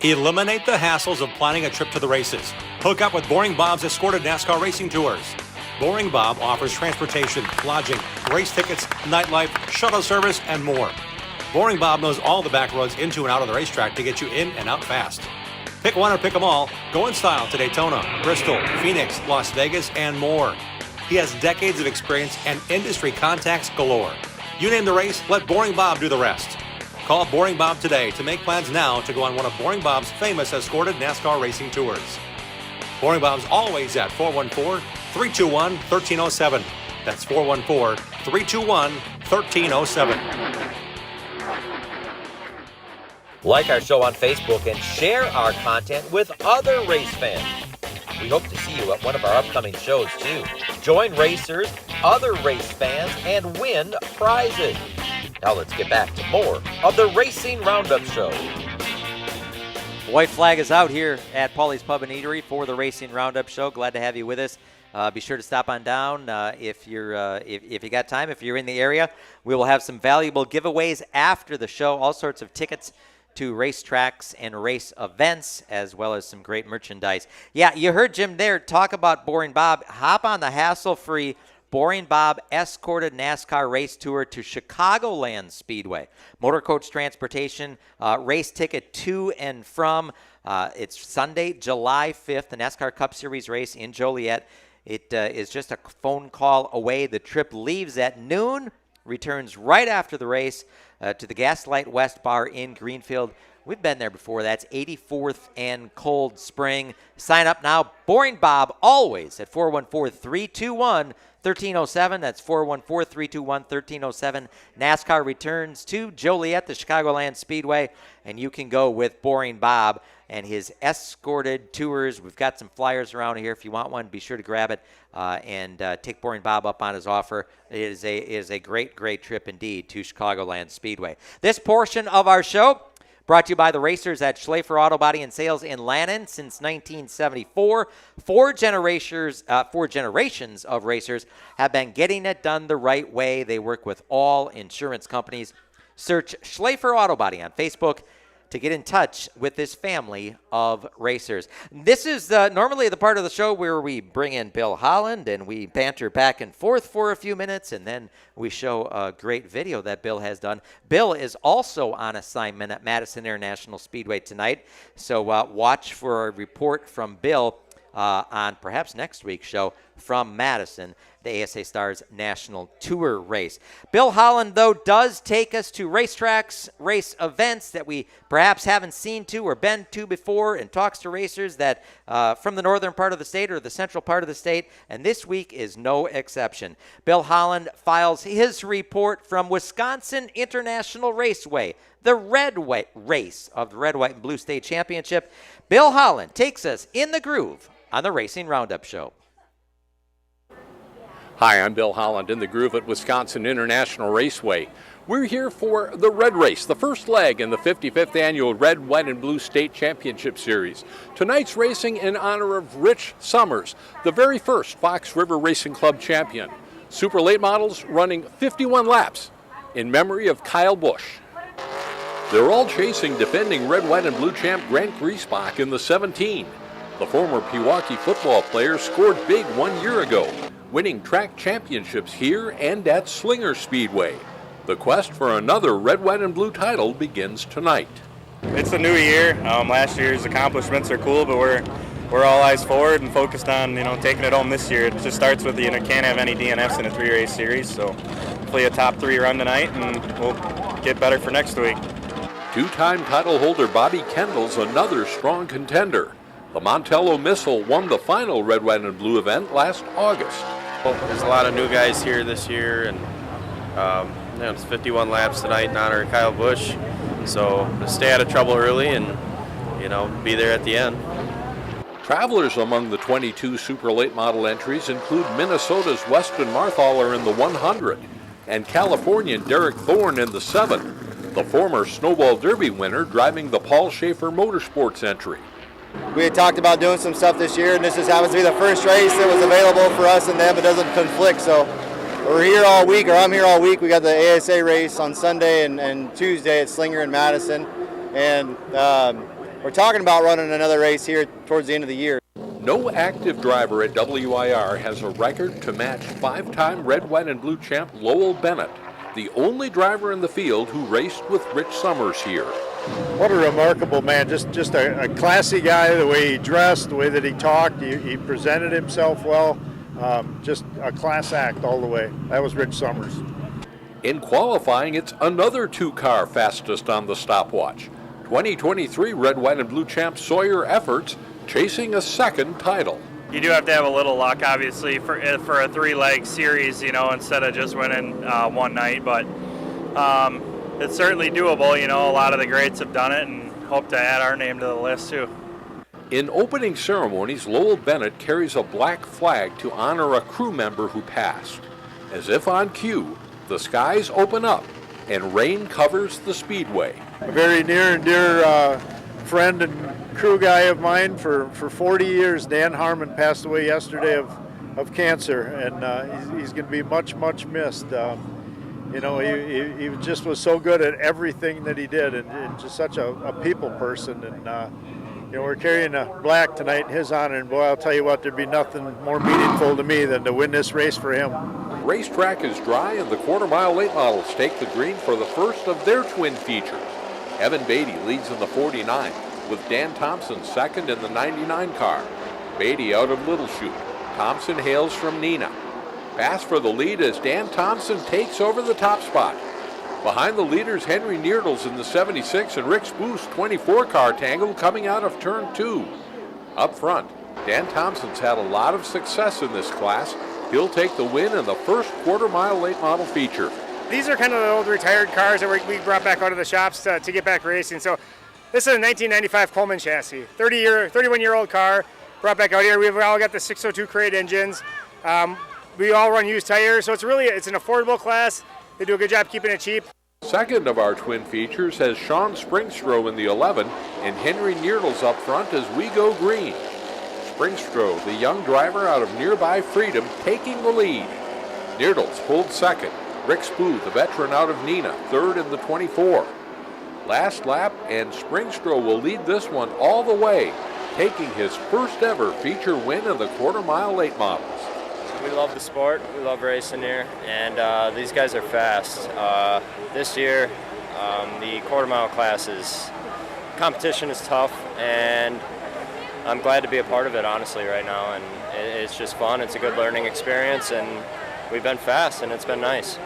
Eliminate the hassles of planning a trip to the races. Hook up with Boring Bob's escorted NASCAR racing tours. Boring Bob offers transportation, lodging, race tickets, nightlife, shuttle service, and more. Boring Bob knows all the back roads into and out of the racetrack to get you in and out fast. Pick one or pick them all. Go in style to Daytona, Bristol, Phoenix, Las Vegas, and more. He has decades of experience and industry contacts galore. You name the race, let Boring Bob do the rest. Call Boring Bob today to make plans now to go on one of Boring Bob's famous escorted NASCAR racing tours. Boring Bob's always at 414-321-1307. That's 414-321-1307. Like our show on Facebook and share our content with other race fans. We hope to see you at one of our upcoming shows too. Join racers, other race fans, and win prizes. Now let's get back to more of the Racing Roundup show. White flag is out here at Paulie's Pub and Eatery for the Racing Roundup show. Glad to have you with us. Be sure to stop on down if you got time. If you're in the area, we will have some valuable giveaways after the show. All sorts of tickets to racetracks and race events, as well as some great merchandise. Yeah, you heard Jim there talk about Boring Bob. Hop on the hassle-free Boring Bob escorted NASCAR race tour to Chicagoland Speedway. Motor coach transportation, race ticket to and from. It's Sunday, July 5th, the NASCAR Cup Series race in Joliet. It is just a phone call away. The trip leaves at noon, returns right after the race to the Gaslight West Bar in Greenfield. We've been there before. That's 84th and Cold Spring. Sign up now. Boring Bob always at 414-321-1307. That's 414-321-1307. NASCAR returns to Joliet, the Chicagoland Speedway, and you can go with Boring Bob and his escorted tours. We've got some flyers around here. If you want one, be sure to grab it and take Boring Bob up on his offer. It is a great, great trip indeed to Chicagoland Speedway. This portion of our show brought to you by the racers at Schlafer Auto Body and Sales in Lannon since 1974. Four generations of racers have been getting it done the right way. They work with all insurance companies. Search Schlafer Auto Body on Facebook to get in touch with this family of racers. This is normally the part of the show where we bring in Bill Holland and we banter back and forth for a few minutes, and then we show a great video that Bill has done. Bill is also on assignment at Madison International Speedway tonight, so watch for a report from Bill on perhaps next week's show from Madison, the ASA Stars National Tour race. Bill Holland, though, does take us to racetracks, race events that we perhaps haven't seen to or been to before, and talks to racers that from the northern part of the state or the central part of the state, and this week is no exception. Bill Holland files his report from Wisconsin International Raceway, the red race of the Red, White, and Blue State Championship. Bill Holland takes us in the groove on the Racing Roundup Show. Hi, I'm Bill Holland in the groove at Wisconsin International Raceway. We're here for the Red Race, the first leg in the 55th annual Red, White, and Blue State Championship Series. Tonight's racing in honor of Rich Summers, the very first Fox River Racing Club champion. Super late models running 51 laps in memory of Kyle Busch. They're all chasing defending Red, White, and Blue champ Grant Griesbach in the 17. The former Pewaukee football player scored big 1 year ago, winning track championships here and at Slinger Speedway. The quest for another Red, White, and Blue title begins tonight. It's a new year. Last year's accomplishments are cool, but we're all eyes forward and focused on taking it home this year. It just starts with can't have any DNFs in a 3-race series, so hopefully a top 3 run tonight, and we'll get better for next week. Two-time title holder Bobby Kendall's another strong contender. The Montello Missile won the final Red, White, and Blue event last August. There's a lot of new guys here this year, and it's 51 laps tonight in honor of Kyle Busch. So stay out of trouble early and, be there at the end. Travelers among the 22 super late model entries include Minnesota's Weston Marthaler in the 100 and Californian Derek Thorne in the 7, the former Snowball Derby winner driving the Paul Schaefer Motorsports entry. We had talked about doing some stuff this year, and this just happens to be the first race that was available for us and them. It doesn't conflict, so we're here all week, or I'm here all week. We got the ASA race on Sunday and Tuesday at Slinger in Madison, and we're talking about running another race here towards the end of the year. No active driver at WIR has a record to match 5-time Red, White, and Blue champ Lowell Bennett, the only driver in the field who raced with Rich Summers here. What a remarkable man, just a classy guy, the way he dressed, the way that he talked, he presented himself well, just a class act all the way. That was Rich Summers. In qualifying, it's another 2-car fastest on the stopwatch. 2023 Red, White, and Blue champ Sawyer Efforts chasing a second title. You do have to have a little luck, obviously, for a 3-leg series, instead of just winning one night, but it's certainly doable. A lot of the greats have done it, and hope to add our name to the list too. In opening ceremonies, Lowell Bennett carries a black flag to honor a crew member who passed. As if on cue, the skies open up and rain covers the speedway. A very near and dear friend and crew guy of mine for 40 years, Dan Harmon, passed away yesterday of cancer, and he's going to be much, much missed. He just was so good at everything that he did, and just such a people person. And we're carrying a black tonight in his honor, and boy, I'll tell you what, there'd be nothing more meaningful to me than to win this race for him. Racetrack is dry, and the quarter-mile late models take the green for the first of their twin features. Evan Beatty leads in the 49, with Dan Thompson second in the 99 car. Beatty out of Little Chute. Thompson hails from Neenah. Fast for the lead as Dan Thompson takes over the top spot. Behind the leaders, Henry Neerdles in the 76 and Rick Spoo's 24 car tangle coming out of turn 2. Up front, Dan Thompson's had a lot of success in this class. He'll take the win in the first quarter-mile late model feature. These are kind of the old retired cars that we brought back out of the shops to get back racing. So this is a 1995 Coleman chassis, 31-year-old car, brought back out here. We've all got the 602 crate engines. We all run used tires, so it's an affordable class. They do a good job keeping it cheap. Second of our twin features has Sean Springstrow in the 11 and Henry Neerdles up front as we go green. Springstrow, the young driver out of nearby Freedom, taking the lead. Neerdles pulled second. Rick Spoo, the veteran out of Neenah, third in the 24. last lap, and Springstro will lead this one all the way, taking his first ever feature win in the quarter-mile late models. We love the sport, we love racing here, and these guys are fast. This year, the quarter-mile classes, competition is tough, and I'm glad to be a part of it, honestly, right now, and it's just fun. It's a good learning experience, and we've been fast, and it's been nice.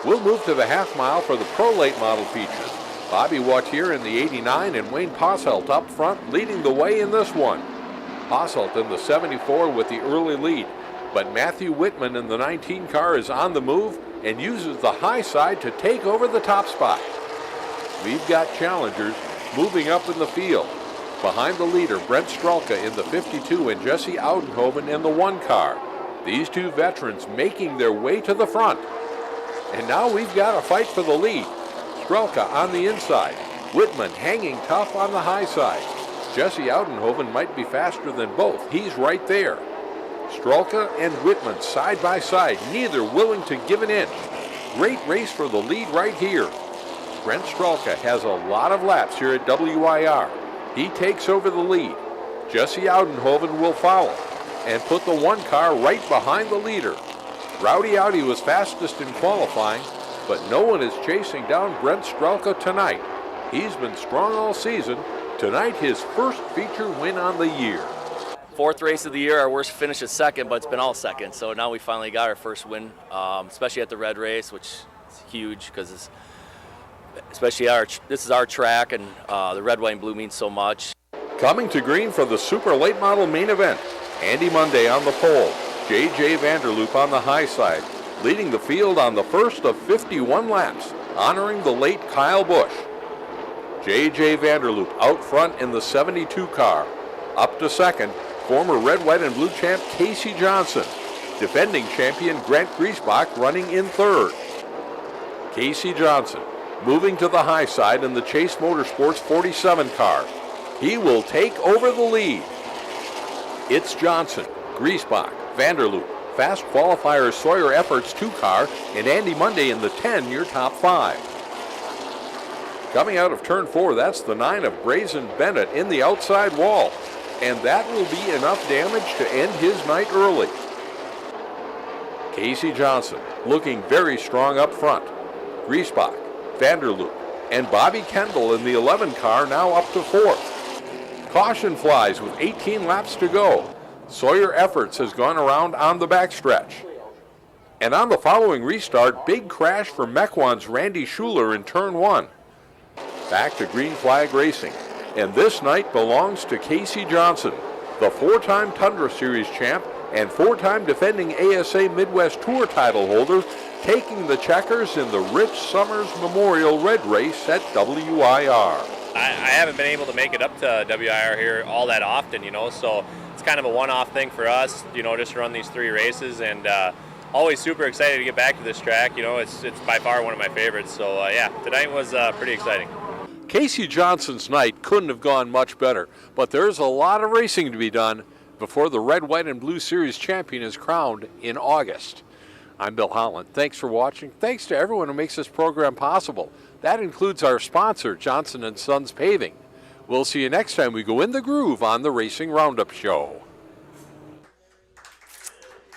We'll move to the half mile for the pro late model feature. Bobby Wattier in the 89 and Wayne Posselt up front leading the way in this one. Posselt in the 74 with the early lead, but Matthew Whitman in the 19 car is on the move and uses the high side to take over the top spot. We've got challengers moving up in the field. Behind the leader, Brent Strelka in the 52 and Jesse Oudenhoven in the 1 car. These two veterans making their way to the front. And now we've got a fight for the lead. Strelka on the inside. Whitman hanging tough on the high side. Jesse Oudenhoven might be faster than both. He's right there. Strelka and Whitman side by side, neither willing to give an inch. Great race for the lead right here. Brent Strelka has a lot of laps here at WIR. He takes over the lead. Jesse Oudenhoven will follow and put the 1 car right behind the leader. Rowdy Audi was fastest in qualifying, but no one is chasing down Brent Strelka tonight. He's been strong all season. Tonight, his first feature win on the year. 4th race of the year, our worst finish is second, but it's been all second. So now we finally got our first win, especially at the red race, which is huge because it's especially this is our track, and the red, white, and blue means so much. Coming to green for the super late model main event, Andy Monday on the pole, J.J. Vanderloop on the high side, leading the field on the first of 51 laps, honoring the late Kyle Busch. J.J. Vanderloop out front in the 72 car. Up to second, former red, white, and blue champ Casey Johnson. Defending champion Grant Griesbach running in third. Casey Johnson moving to the high side in the Chase Motorsports 47 car. He will take over the lead. It's Johnson, Griesbach, Vanderloop, fast qualifier Sawyer Efforts 2 car, and Andy Monday in the 10, your top 5. Coming out of turn 4, that's the 9 of Brazen Bennett in the outside wall, and that will be enough damage to end his night early. Casey Johnson looking very strong up front. Griesbach, Vanderloop, and Bobby Kendall in the 11 car now up to 4th. Caution flies with 18 laps to go. Sawyer Efforts has gone around on the backstretch. And on the following restart, big crash for Mequon's Randy Schuler in turn 1. Back to green flag racing. And this night belongs to Casey Johnson, the 4-time Tundra Series champ and 4-time defending ASA Midwest Tour title holder, taking the checkers in the Rich Summers Memorial Red Race at WIR. I haven't been able to make it up to WIR here all that often, so it's kind of a one-off thing for us, just to run these 3 races, and always super excited to get back to this track. It's by far one of my favorites, so yeah, tonight was pretty exciting. Casey Johnson's night couldn't have gone much better, but there's a lot of racing to be done before the Red, White, and Blue Series champion is crowned in August. I'm Bill Holland. Thanks for watching. Thanks to everyone who makes this program possible. That includes our sponsor, Johnson & Sons Paving. We'll see you next time we go in the groove on the Racing Roundup Show.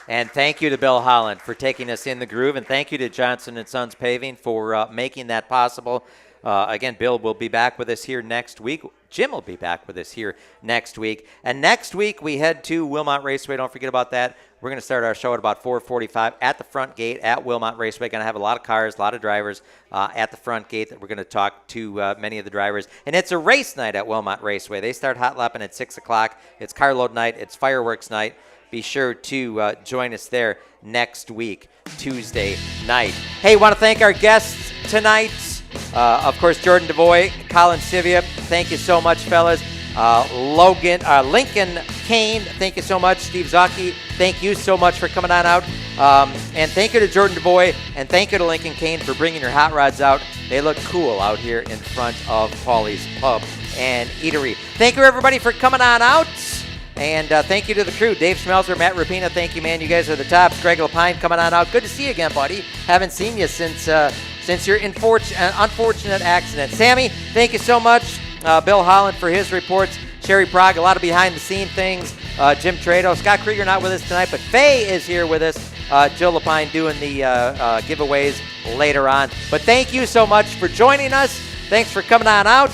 And thank you to Bill Holland for taking us in the groove, and thank you to Johnson & Sons Paving for making that possible. Again, Bill will be back with us here next week. Jim will be back with us here next week. And next week, we head to Wilmot Raceway. Don't forget about that. We're going to start our show at about 4:45 at the front gate at Wilmot Raceway. Going to have a lot of cars, a lot of drivers at the front gate that we're going to talk to many of the drivers. And it's a race night at Wilmot Raceway. They start hot lapping at 6 o'clock. It's carload night. It's fireworks night. Be sure to join us there next week, Tuesday night. Hey, want to thank our guests tonight. Of course, Jordan DeVoy, Colin Sivia, thank you so much, fellas. Lincoln Kane, thank you so much. Steve Zocchi, thank you so much for coming on out. And thank you to Jordan DeVoy, and thank you to Lincoln Kane for bringing your hot rods out. They look cool out here in front of Paulie's Pub and Eatery. Thank you, everybody, for coming on out. And thank you to the crew. Dave Schmelzer, Matt Rapina, thank you, man. You guys are the tops. Greg Lapine coming on out. Good to see you again, buddy. Haven't seen you since since your unfortunate accident. Sammy, thank you so much. Bill Holland for his reports. Sherry Prague, a lot of behind-the-scene things. Jim Trado. Scott Krieger not with us tonight, but Faye is here with us. Jill Lapine doing the giveaways later on. But thank you so much for joining us. Thanks for coming on out.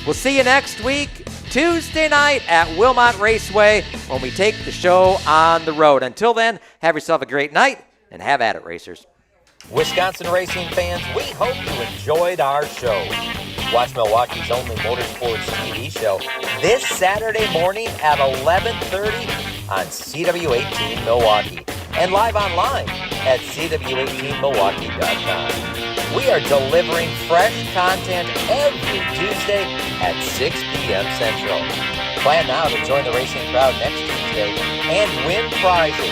We'll see you next week, Tuesday night at Wilmot Raceway when we take the show on the road. Until then, have yourself a great night and have at it, racers. Wisconsin racing fans, we hope you enjoyed our show. Watch Milwaukee's only motorsports TV show this Saturday morning at 11:30 on CW18 Milwaukee and live online at CW18Milwaukee.com. We are delivering fresh content every Tuesday at 6 p.m. Central. Plan now to join the racing crowd next Tuesday and win prizes.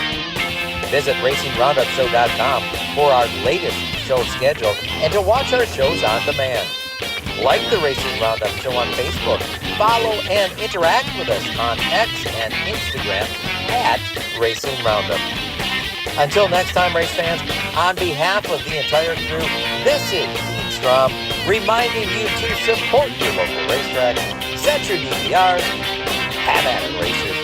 Visit RacingRoundupShow.com for our latest show schedule and to watch our shows on demand. Like the Racing Roundup Show on Facebook. Follow and interact with us on X and Instagram at Racing Roundup. Until next time, race fans, on behalf of the entire crew, this is Dean Strom reminding you to support your local racetrack, set your DVRs, have at it, racers.